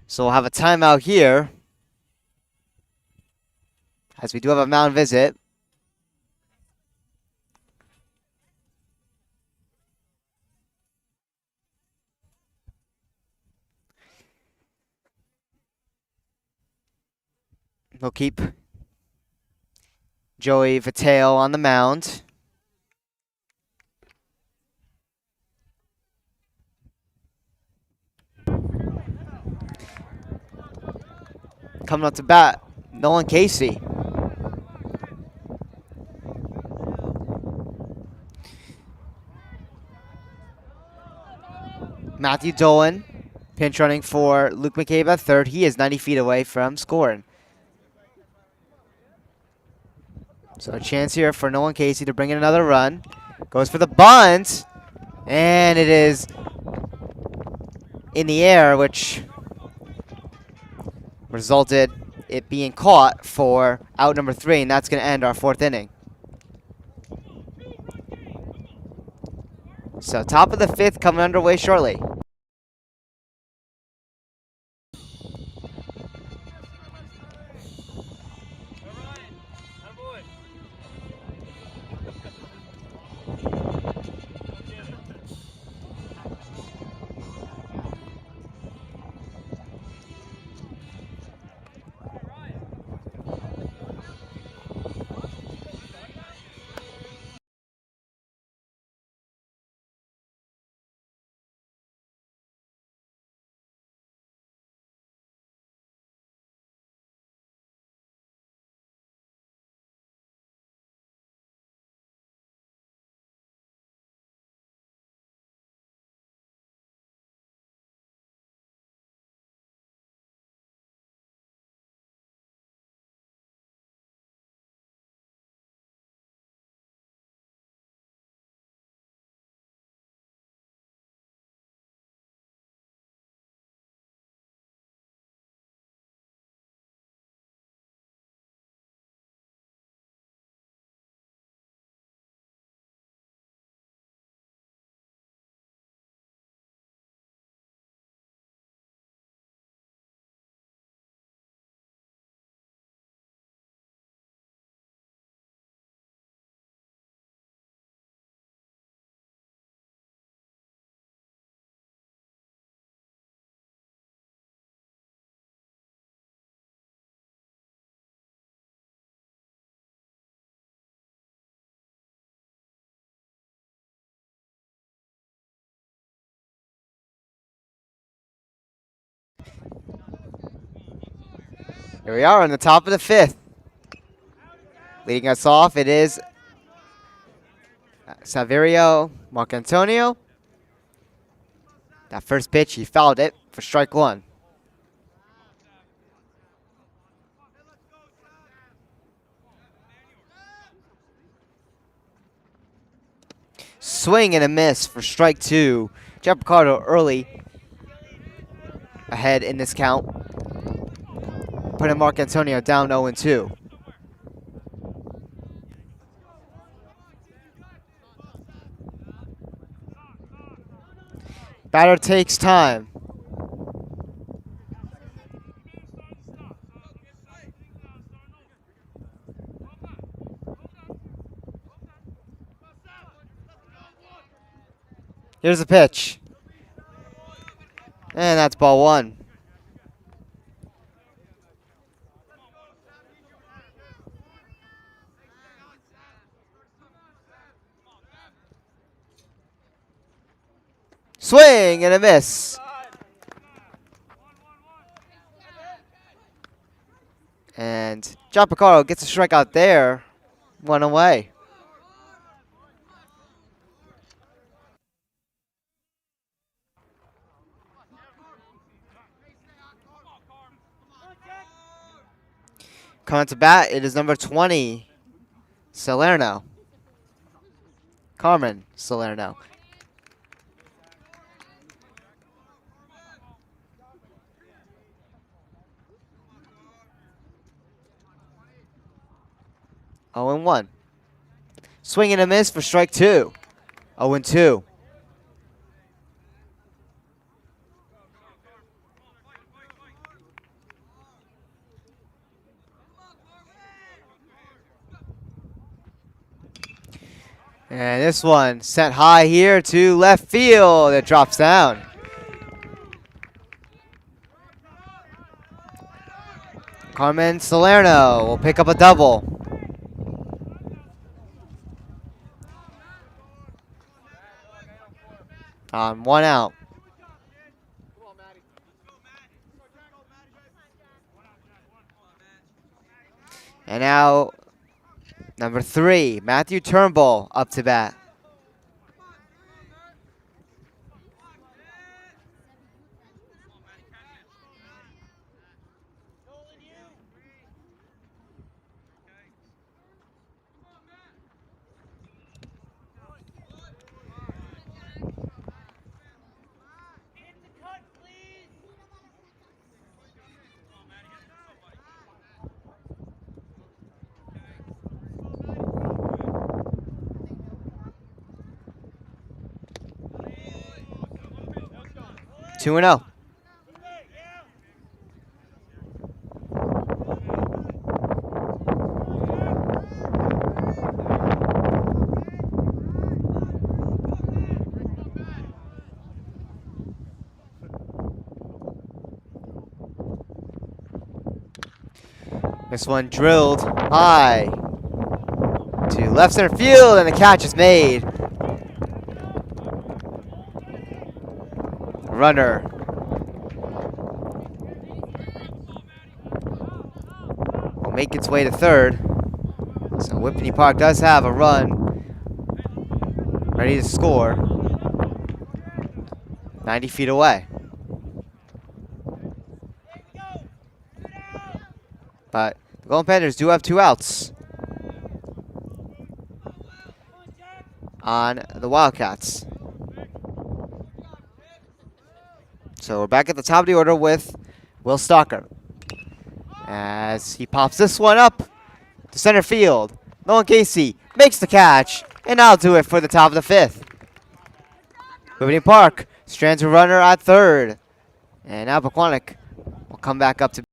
So we'll have a timeout here, as we do have a mound visit. We'll keep Joey Vitail on the mound. Coming up to bat, Nolan Casey. Matthew Dolan, pinch running for Luke McCabe at third. He is 90 feet away from scoring. So a chance here for Nolan Casey to bring in another run. Goes for the bunt, and it is in the air, which resulted it being caught for out number 3, and that's going to end our 4th inning. So top of the 5th coming underway shortly. Here we are on the top of the 5th. Leading us off, it is Saverio Marcantonio. That first pitch, he fouled it for strike 1. Swing and a miss for strike 2. Jeff Picardo early ahead in this count, putting Marcantonio down 0-2. Batter takes time. Here's the pitch. And that's ball 1. Swing and a miss. And John Picardo gets a strikeout there. 1 away. Coming to bat, it is number 20, Salerno. Carmen Salerno. Oh and 1. Swing and a miss for strike 2. 0-2. And this one sent high here to left field. It drops down. Carmen Salerno will pick up a double. On 1 out. And now, number 3, Matthew Turnbull up to bat. Two and 0. This one drilled high to left center field, and the catch is made. Runner will make its way to third. So Whippany Park does have a run ready to score 90 feet away. But the Golden Panthers do have 2 outs on the Wildcats. So we're back at the top of the order with Will Stalker, as he pops this one up to center field. Nolan Casey makes the catch, and I'll do it for the top of the 5th. Whippany Park strands a runner at third, and now Pequannock will come back up to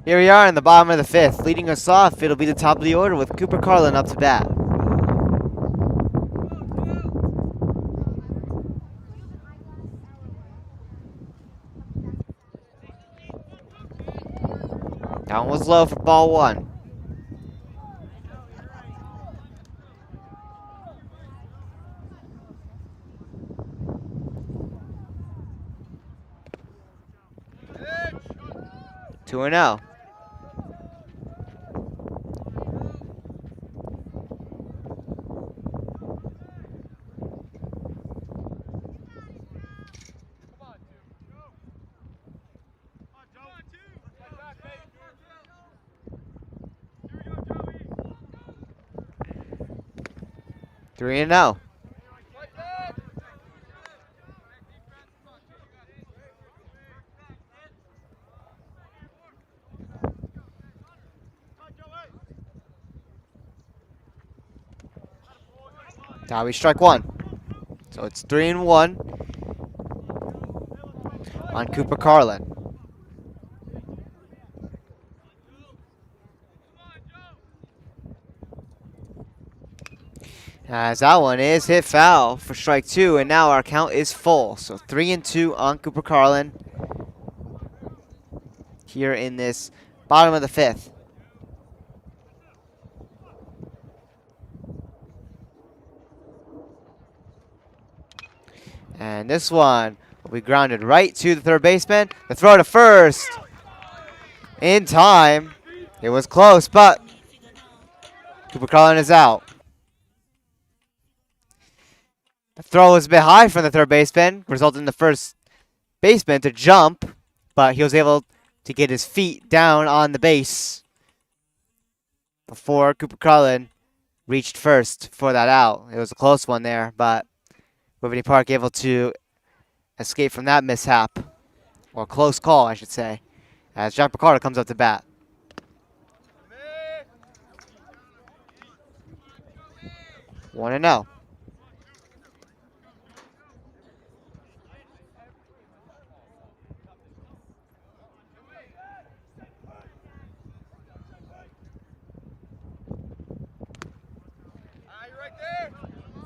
Here we are in the bottom of the fifth. Leading us off, it'll be the top of the order with Cooper Carlin up to bat. That one was low for ball one. Two and oh. Three and oh. Now we strike one. So it's 3-1 on Cooper Carlin. As that one is hit foul for strike two, and now our count is full. So 3-2 on Cooper Carlin here in this bottom of the fifth. And this one will be grounded right to the third baseman. The throw to first in time. It was close, but Cooper Carlin is out. The throw was a bit high from the third baseman, resulting in the first baseman to jump, but he was able to get his feet down on the base before Cooper Carlin reached first for that out. It was a close one there, but Whippany Park able to escape from that mishap, or close call, I should say, as Jack Picardo comes up to bat. One and oh.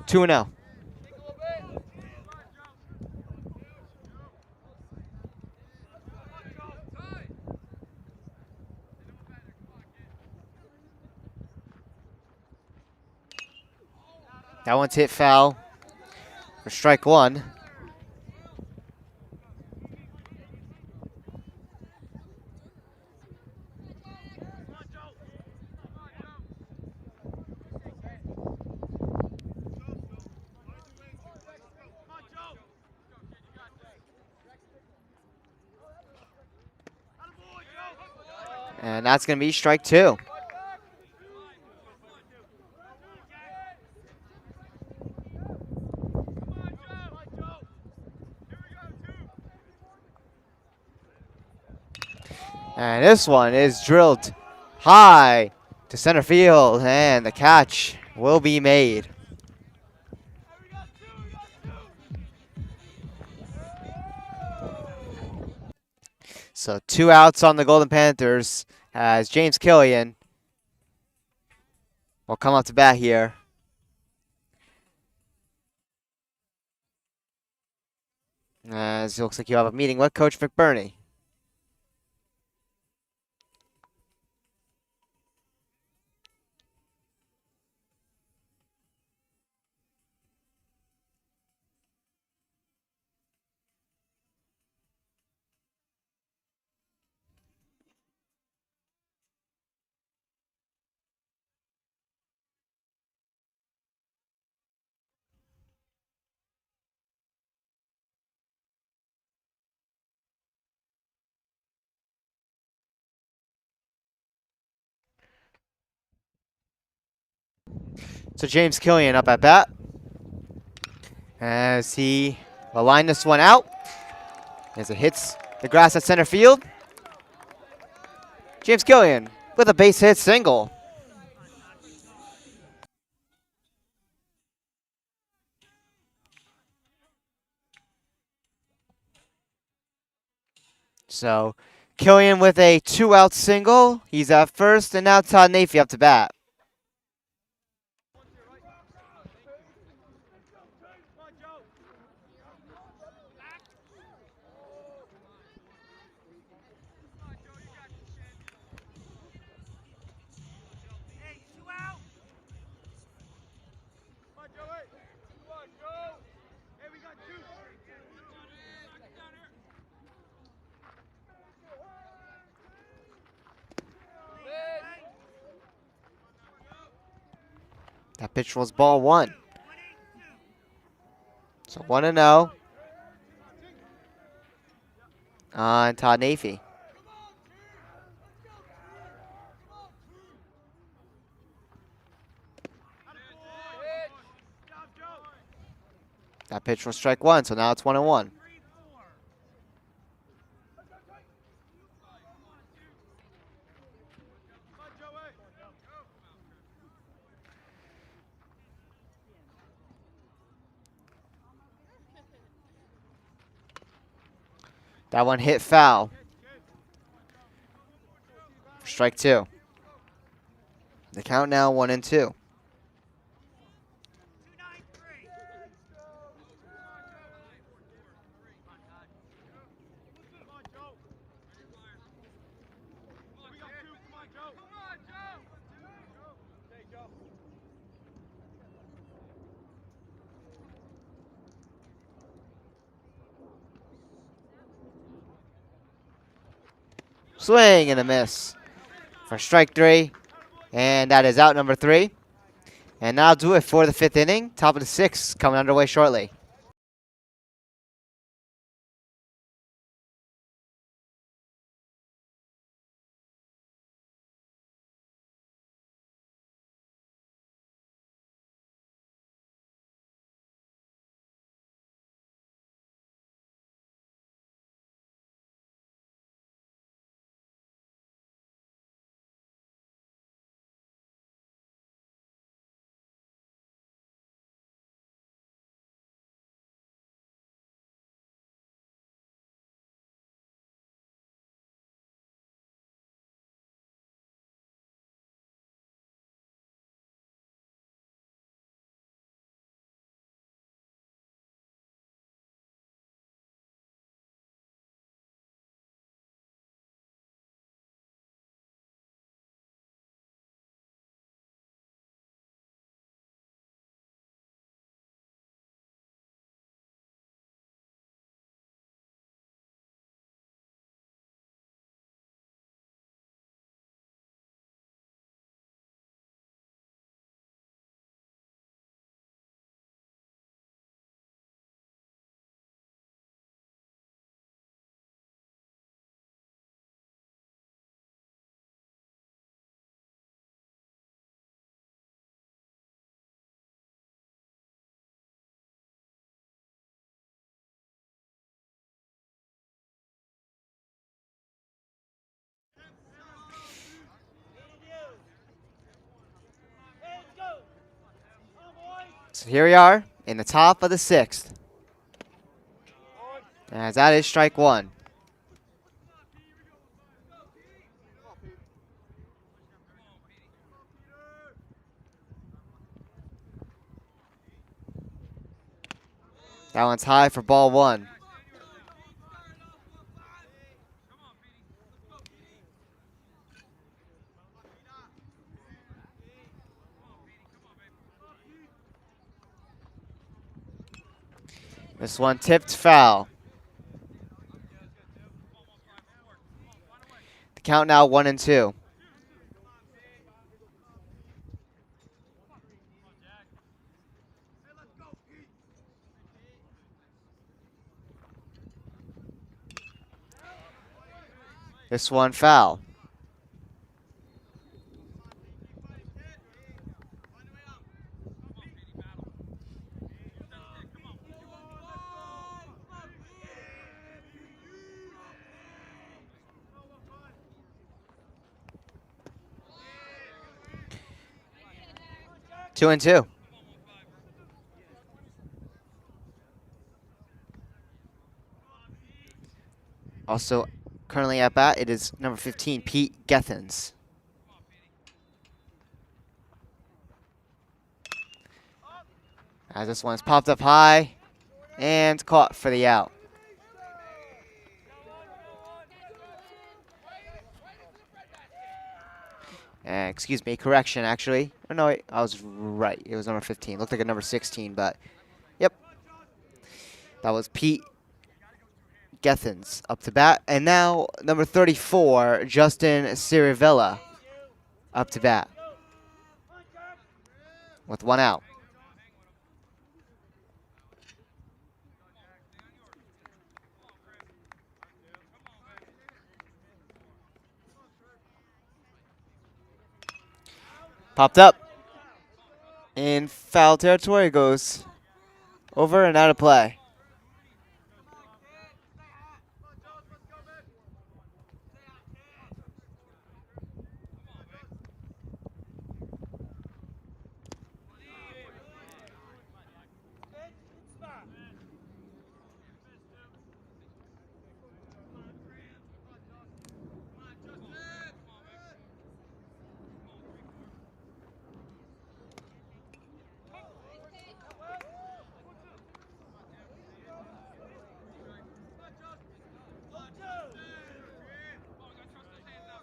Two and oh. That one's hit foul for strike one. And that's going to be strike two. And this one is drilled high to center field, and the catch will be made. So 2 outs on the Golden Panthers as James Killian will come up to bat here. As it looks like you have a meeting with Coach McBurney. So James Killian up at bat as he will line this one out as it hits the grass at center field. James Killian with a base hit single. So Killian with a 2-out single. He's at first, and now Todd Nafee up to bat. That pitch was ball 1. So 1-0 on Todd Nafee. That pitch was strike 1, so now it's 1-1. That one hit foul. Strike 2. The count now 1-2. Swing and a miss for strike 3. And that is out number 3. And that'll do it for the 5th inning. Top of the 6th coming underway shortly. So here we are in the top of the 6th. As that is strike 1. That one's high for ball 1. This one tipped foul. The count now 1-2. This one foul. Two and two. Also, Currently at bat, it is number 15, Pete Gethens. As this one's popped up high and caught for the out. Excuse me, correction, actually. Oh, no, wait, I was right. It was number 15. Looked like a number 16, but yep. That was Pete Gethens up to bat. And now, number 34, Justin Cirivella up to bat with one out. Popped up. In foul territory, goes over and out of play.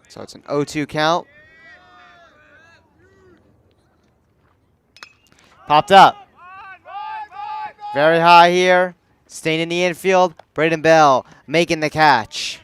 So it's an 0-2 count. Popped up. Very high here. Staying in the infield. Braden Bell making the catch.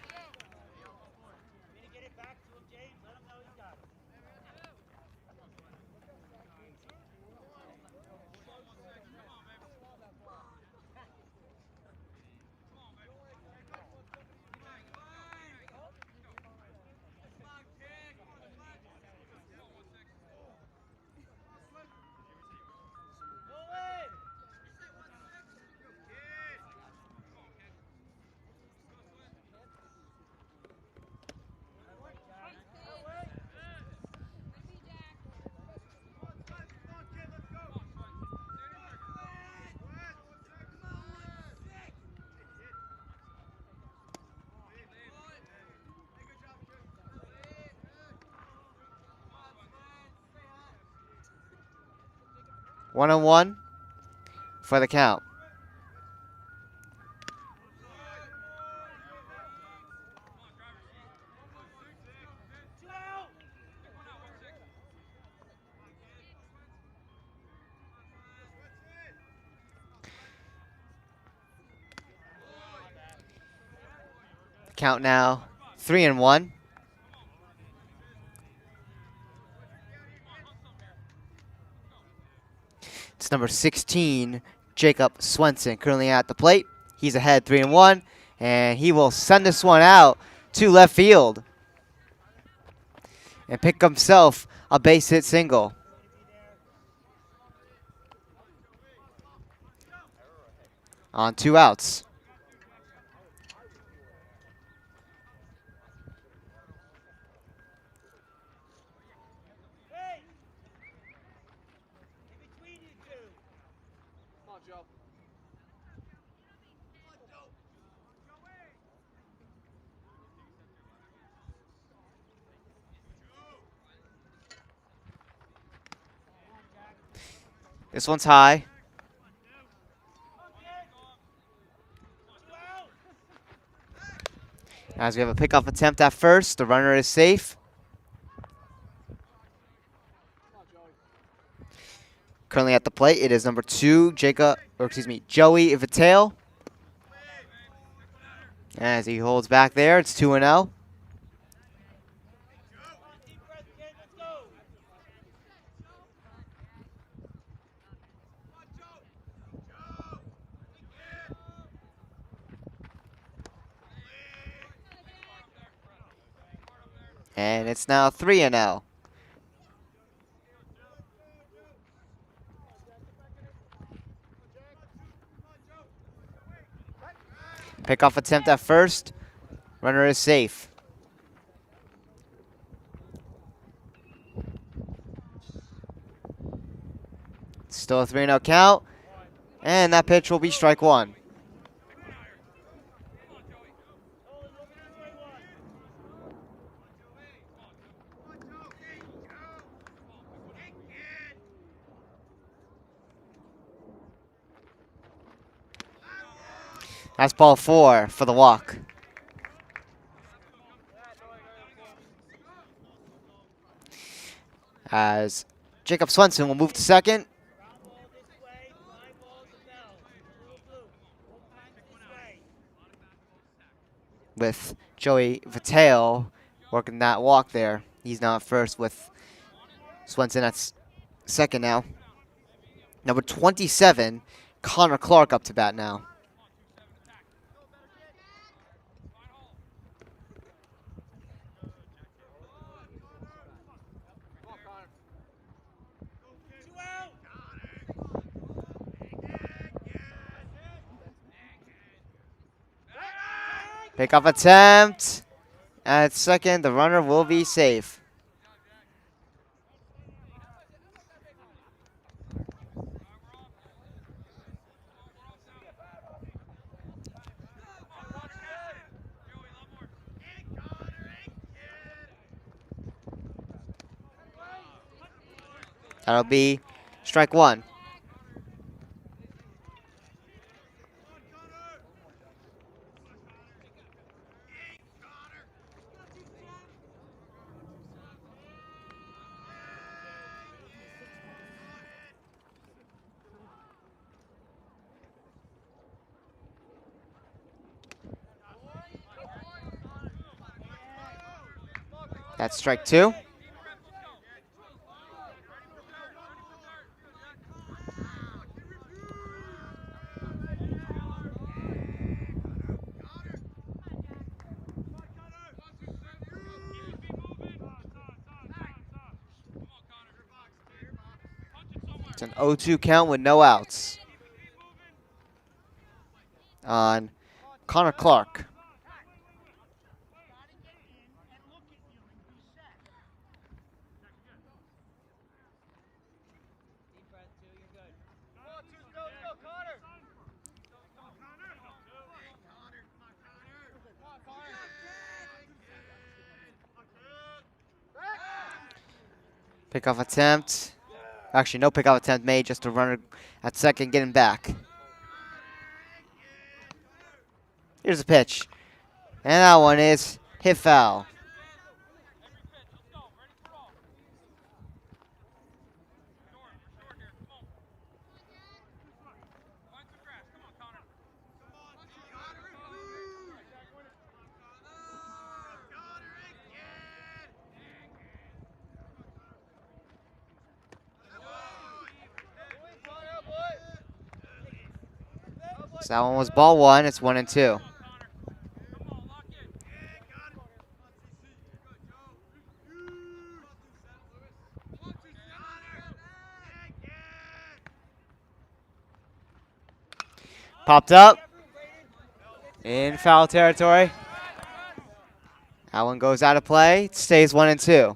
One on one for the count. Count now 3-1. It's number 16, Jacob Swenson, currently at the plate. He's ahead 3-1, and he will send this one out to left field and pick himself a base hit single. On 2 outs. This one's high. As we have a pickoff attempt at first, the runner is safe. Currently at the plate, it is number 2, Joey Vitale. As he holds back there, it's 2-0. And it's now 3-0. Pickoff attempt at first. Runner is safe. Still a 3-0 count. And that pitch will be strike 1. That's ball 4 for the walk. As Jacob Swenson will move to second. With Joey Vitale working that walk there. He's now at first with Swenson at second now. Number 27, Connor Clark up to bat now. Pickoff attempt. At second, the runner will be safe. That'll be strike 1. That's strike 2. It's an 0-2 count with no outs on Connor Clark. Pickoff attempt. Actually, no pickoff attempt made, just a runner at second getting back. Here's a pitch. And that one is hit foul. So that one was ball 1. It's 1-2. Popped up. In foul territory. That one goes out of play. It stays 1-2.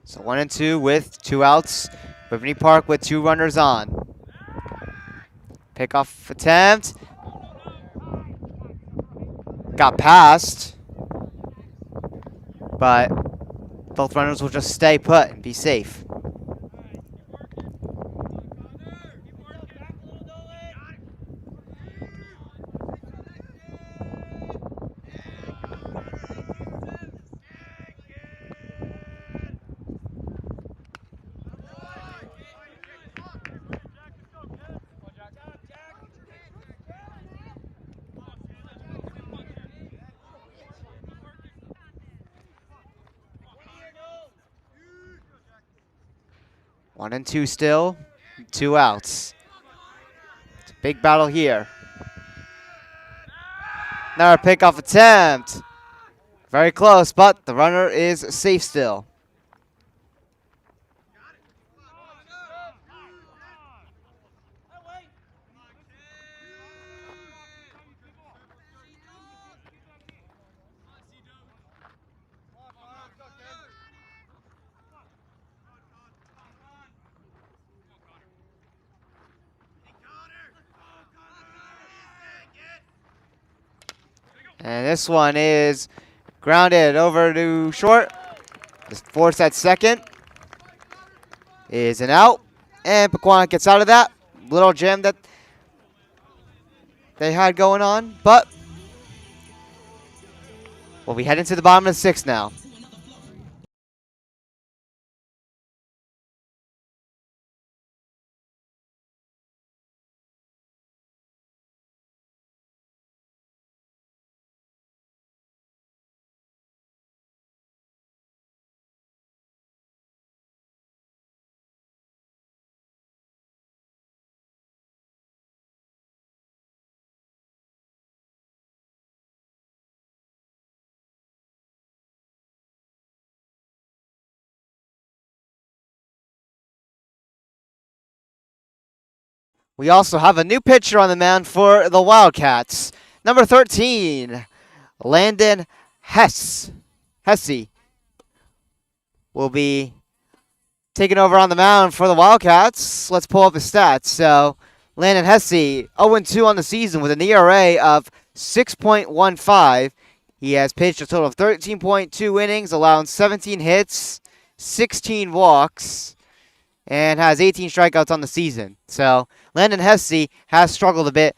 So 1-2 with 2 outs. Whippany Park with 2 runners on. Pickoff attempt. Got past. But both runners will just stay put and be safe. One and two still, 2 outs. It's a big battle here. Another pickoff attempt. Very close, but the runner is safe still. And this one is grounded over to short. Just force at second. Is an out. And Pequannock gets out of that. Little jam that they had going on. But we'll be heading to the bottom of the sixth now. We also have a new pitcher on the mound for the Wildcats. Number 13, Landon Hesse will be taking over on the mound for the Wildcats. Let's pull up his stats. So, Landon Hesse, 0-2 on the season with an ERA of 6.15. He has pitched a total of 13.2 innings, allowing 17 hits, 16 walks, and has 18 strikeouts on the season. So, Landon Hesse has struggled a bit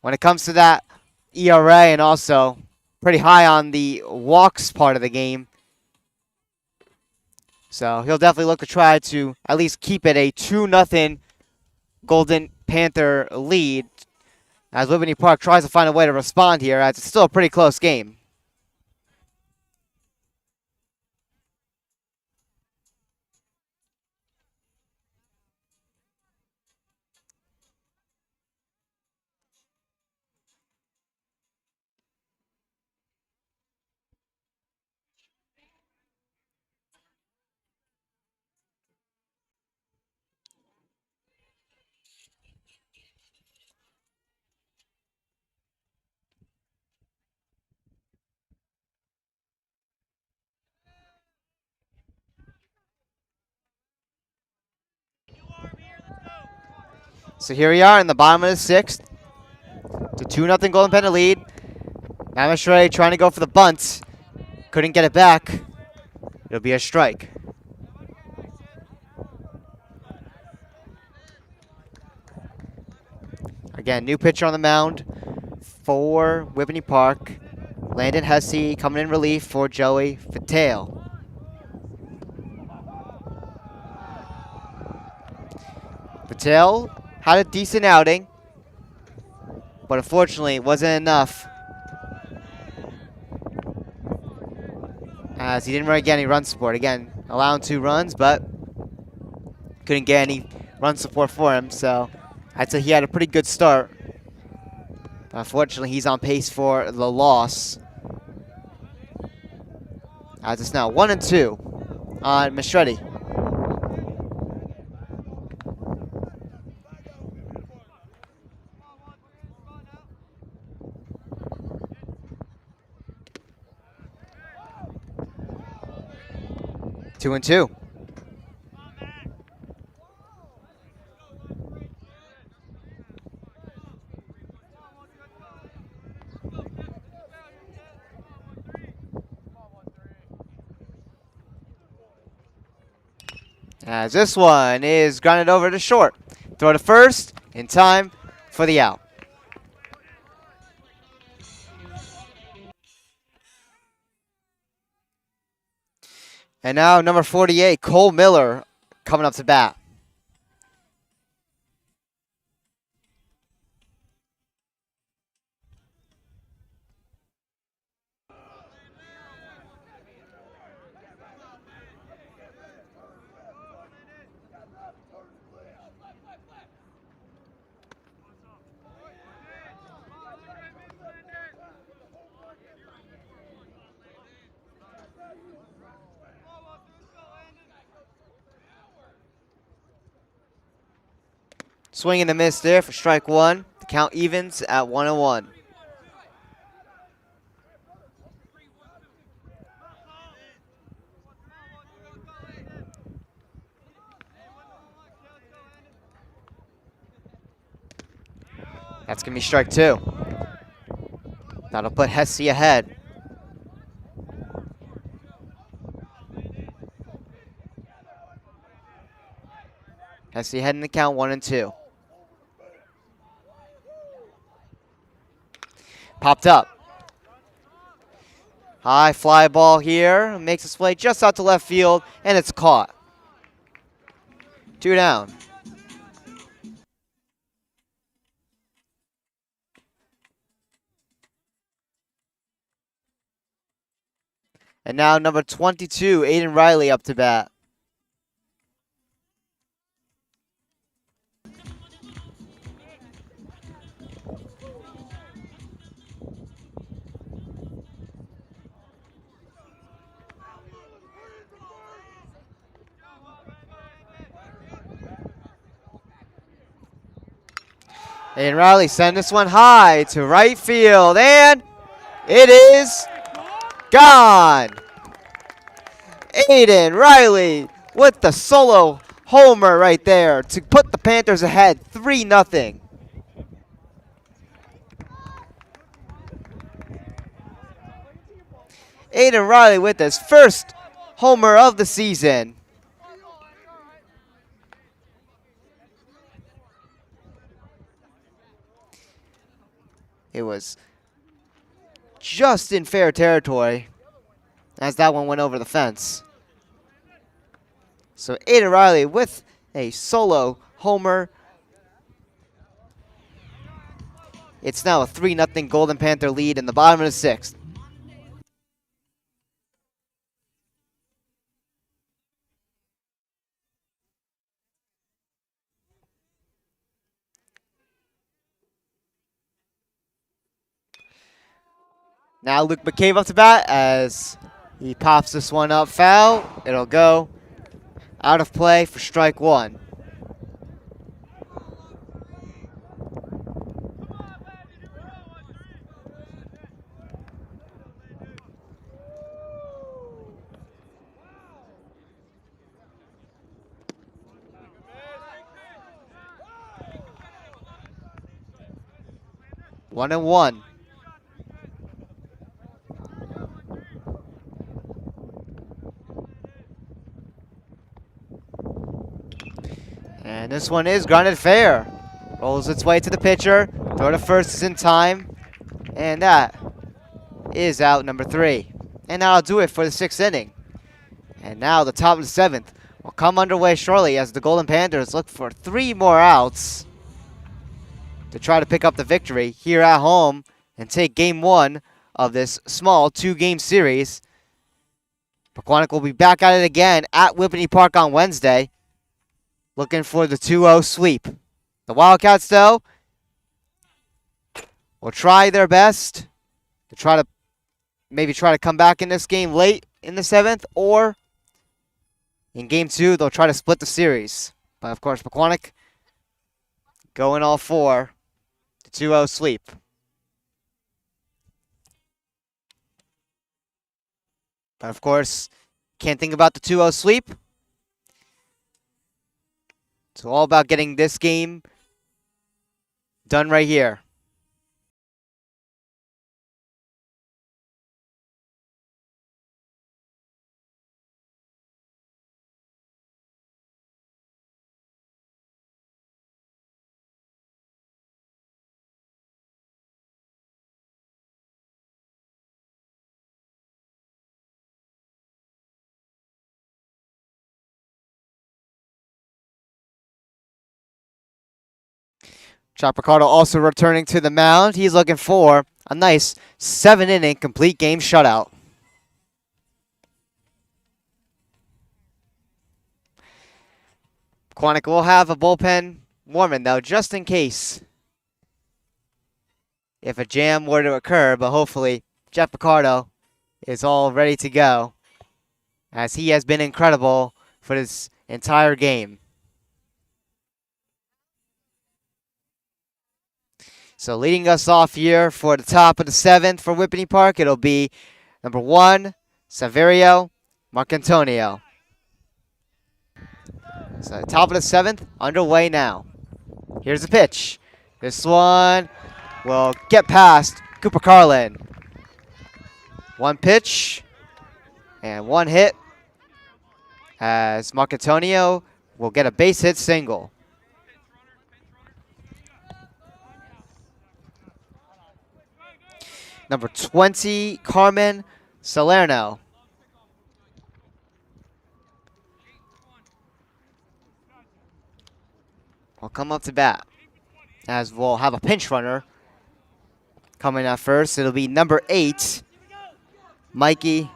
when it comes to that ERA, and also pretty high on the walks part of the game. So he'll definitely look to try to at least keep it a 2-0 Golden Panther lead as Whippany Park tries to find a way to respond here, as it's still a pretty close game. So here we are in the bottom of the sixth. It's a 2-0 Golden Panther lead. Mamashre trying to go for the bunt. Couldn't get it back. It'll be a strike. Again, new pitcher on the mound for Whippany Park. Landon Hesse coming in relief for Joey Fatale. Fatale had a decent outing, but unfortunately it wasn't enough, as he didn't really get any run support. Again, allowing 2 runs, but couldn't get any run support for him, so I'd say he had a pretty good start. But unfortunately, he's on pace for the loss, as it's now 1-2 on Mastretti. Two and two. As this one is grounded over to short. Throw to first in time for the out. And now number 48, Cole Miller, coming up to bat. Swing and a miss there for strike one. The count evens at 1-1. That's going to be strike two. That'll put Hesse ahead. Hesse ahead in the count 1-2. Popped up. High fly ball here. Makes its way just out to left field, and it's caught. 2 down. And now number 22, Aiden Riley up to bat. Aiden Riley send this one high to right field, and it is gone. Aiden Riley with the solo homer right there to put the Panthers ahead 3-0. Aiden Riley with his first homer of the season. It was just in fair territory as that one went over the fence. So Aiden Riley with a solo homer. It's now a 3-0 Golden Panther lead in the bottom of the 6th. Now Luke McCabe up to bat as he pops this one up foul. It'll go out of play for strike 1. One and one. And this one is grounded fair. Rolls its way to the pitcher. Throw to first is in time. And that is out number 3. And that'll do it for the 6th inning. And now the top of the 7th will come underway shortly as the Golden Panthers look for 3 more outs to try to pick up the victory here at home and take game 1 of this small 2-game series. Pequannock will be back at it again at Whippany Park on Wednesday, looking for the 2-0 sweep. The Wildcats, though, will try their best to try to come back in this game late in the 7th, or in game 2, they'll try to split the series. But, of course, Pequannock going all for the 2-0 sweep. But, of course, can't think about the 2-0 sweep. It's all about getting this game done right here. Chop Ricardo also returning to the mound. He's looking for a nice 7-inning complete game shutout. Pequannock will have a bullpen warming, though, just in case if a jam were to occur. But hopefully, Jeff Ricardo is all ready to go, as he has been incredible for this entire game. So leading us off here for the top of the 7th for Whippany Park, it'll be number 1, Saverio Marcantonio. So the top of the 7th underway now. Here's the pitch. This one will get past Cooper Carlin. One pitch and one hit as Marcantonio will get a base hit single. Number 20, Carmen Salerno. Will come up to bat as we'll have a pinch runner coming at first. It'll be number 8, Mikey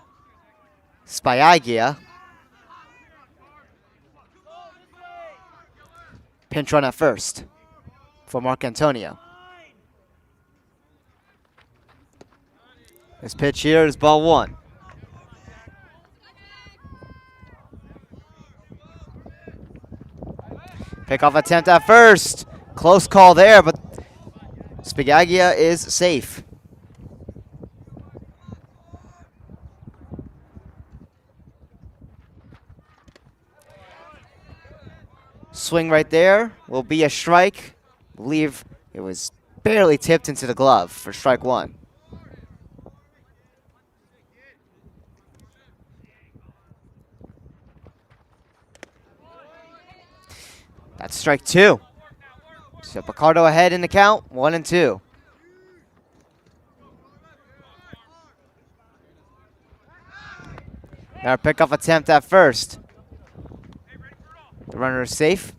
Spiagia. Pinch run at first for Marcantonio. This pitch here is ball 1. Pickoff attempt at first. Close call there, but Spiagia is safe. Swing right there will be a strike. I believe it was barely tipped into the glove for strike 1. That's strike 2. So Picardo ahead in the count, 1-2. Now pickoff attempt at first. The runner is safe.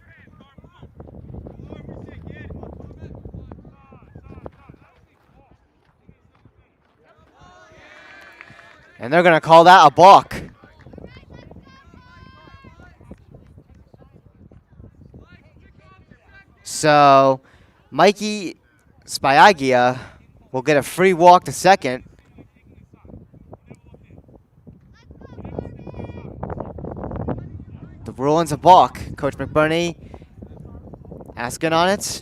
And they're going to call that a balk. So Mikey Spiagia will get a free walk to second. The ruling's a balk. Coach McBurney asking on it.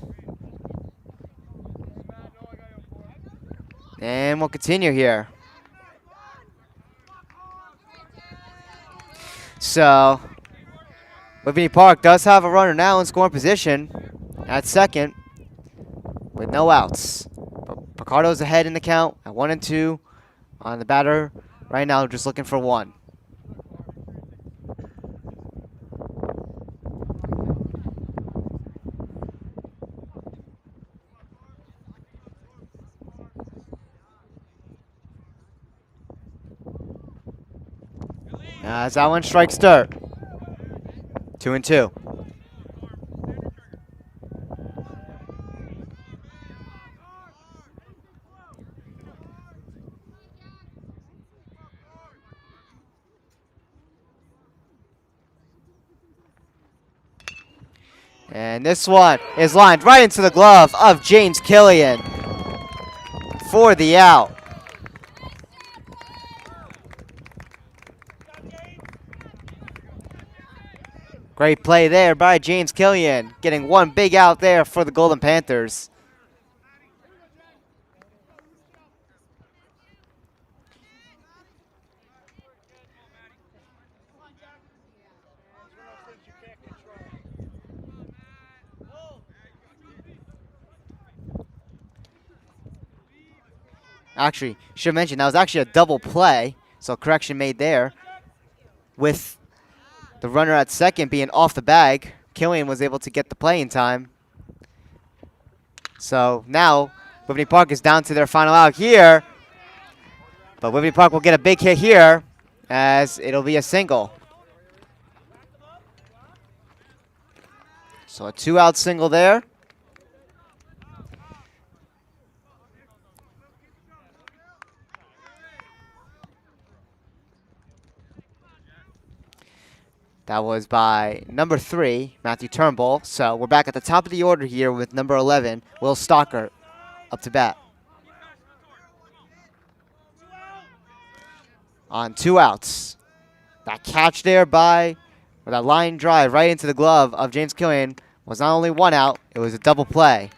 And we'll continue here. So Whippany Park does have a runner now in scoring position at second with no outs. But Picardo's ahead in the count at 1-2 on the batter right now, just looking for 1. As that one strikes dirt. 2-2. And this one is lined right into the glove of James Killian for the out. Great play there by James Killian, getting one big out there for the Golden Panthers. Actually, should mention that was actually a double play, so correction made there. With the runner at second being off the bag, Killian was able to get the play in time. So now Whippany Park is down to their final out here. But Whippany Park will get a big hit here as it'll be a single. So a 2-out single there. That was by number 3, Matthew Turnbull. So we're back at the top of the order here with number 11, Will Stockert, up to bat. On 2 outs. That catch there by, or that line drive right into the glove of James Killian was not only 1 out, it was a double play.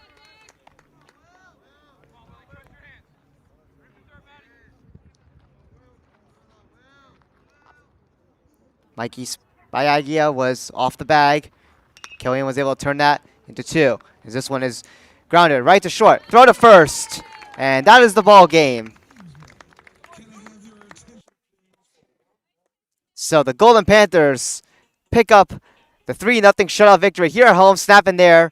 Mikey Spiagia was off the bag. Killian was able to turn that into 2. As this one is grounded right to short. Throw to first. And that is the ball game. So the Golden Panthers pick up the 3-0 shutout victory here at home, snapping their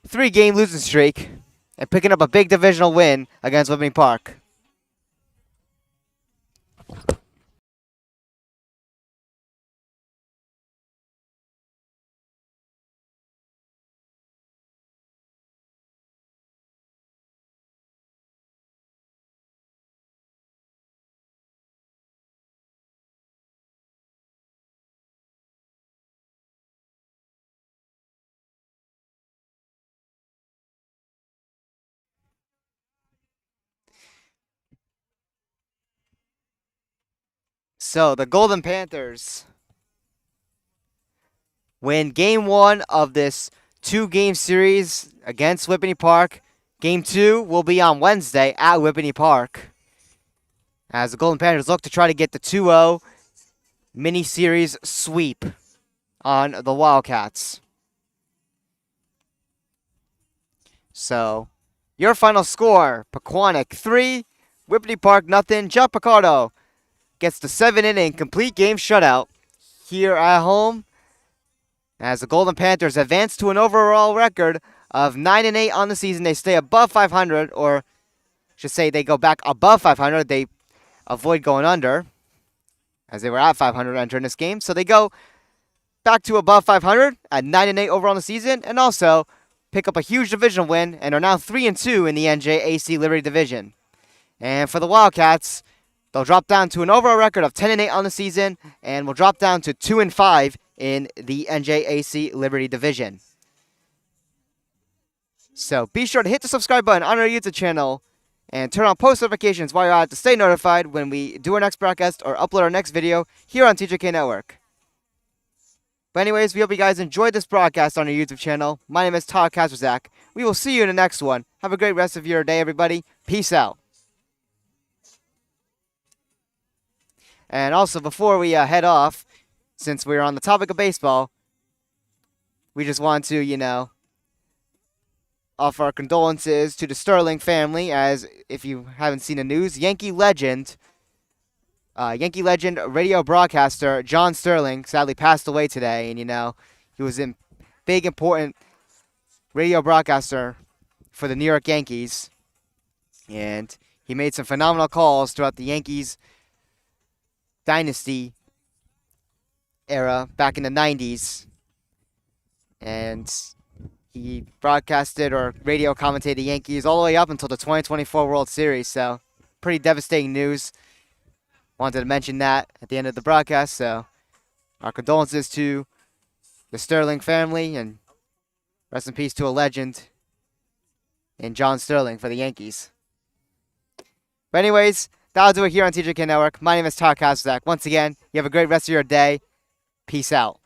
3-game losing streak and picking up a big divisional win against Whippany Park. So the Golden Panthers win game 1 of this 2-game series against Whippany Park. Game 2 will be on Wednesday at Whippany Park, as the Golden Panthers look to try to get the 2-0 mini-series sweep on the Wildcats. So, your final score, Pequannock 3, Whippany Park nothing. Jeff Picardo gets the 7-inning complete game shutout here at home, as the Golden Panthers advance to an overall record of 9-8 on the season. They stay above 500, or should say they go back above 500. They avoid going under, as they were at 500 entering this game. So they go back to above 500 at 9-8 overall in the season, and also pick up a huge division win and are now 3-2 in the NJAC Liberty Division. And for the Wildcats, they'll drop down to an overall record of 10-8 on the season, and will drop down to 2-5 in the NJAC Liberty Division. So be sure to hit the subscribe button on our YouTube channel and turn on post notifications while you're at it to stay notified when we do our next broadcast or upload our next video here on TJK Network. But anyways, we hope you guys enjoyed this broadcast on our YouTube channel. My name is Todd Kazrzak. We will see you in the next one. Have a great rest of your day, everybody. Peace out. And also, before we head off, since we're on the topic of baseball, we just want to, offer our condolences to the Sterling family, as if you haven't seen the news, Yankee legend radio broadcaster John Sterling sadly passed away today. And, he was a big, important radio broadcaster for the New York Yankees. And he made some phenomenal calls throughout the Yankees dynasty era back in the 90s. And he broadcasted or radio commentated the Yankees all the way up until the 2024 World Series. So, pretty devastating news. Wanted to mention that at the end of the broadcast. So, our condolences to the Sterling family, and rest in peace to a legend in John Sterling for the Yankees. But anyways, that'll do it here on TJK Network. My name is Todd Kazrzak. Once again, you have a great rest of your day. Peace out.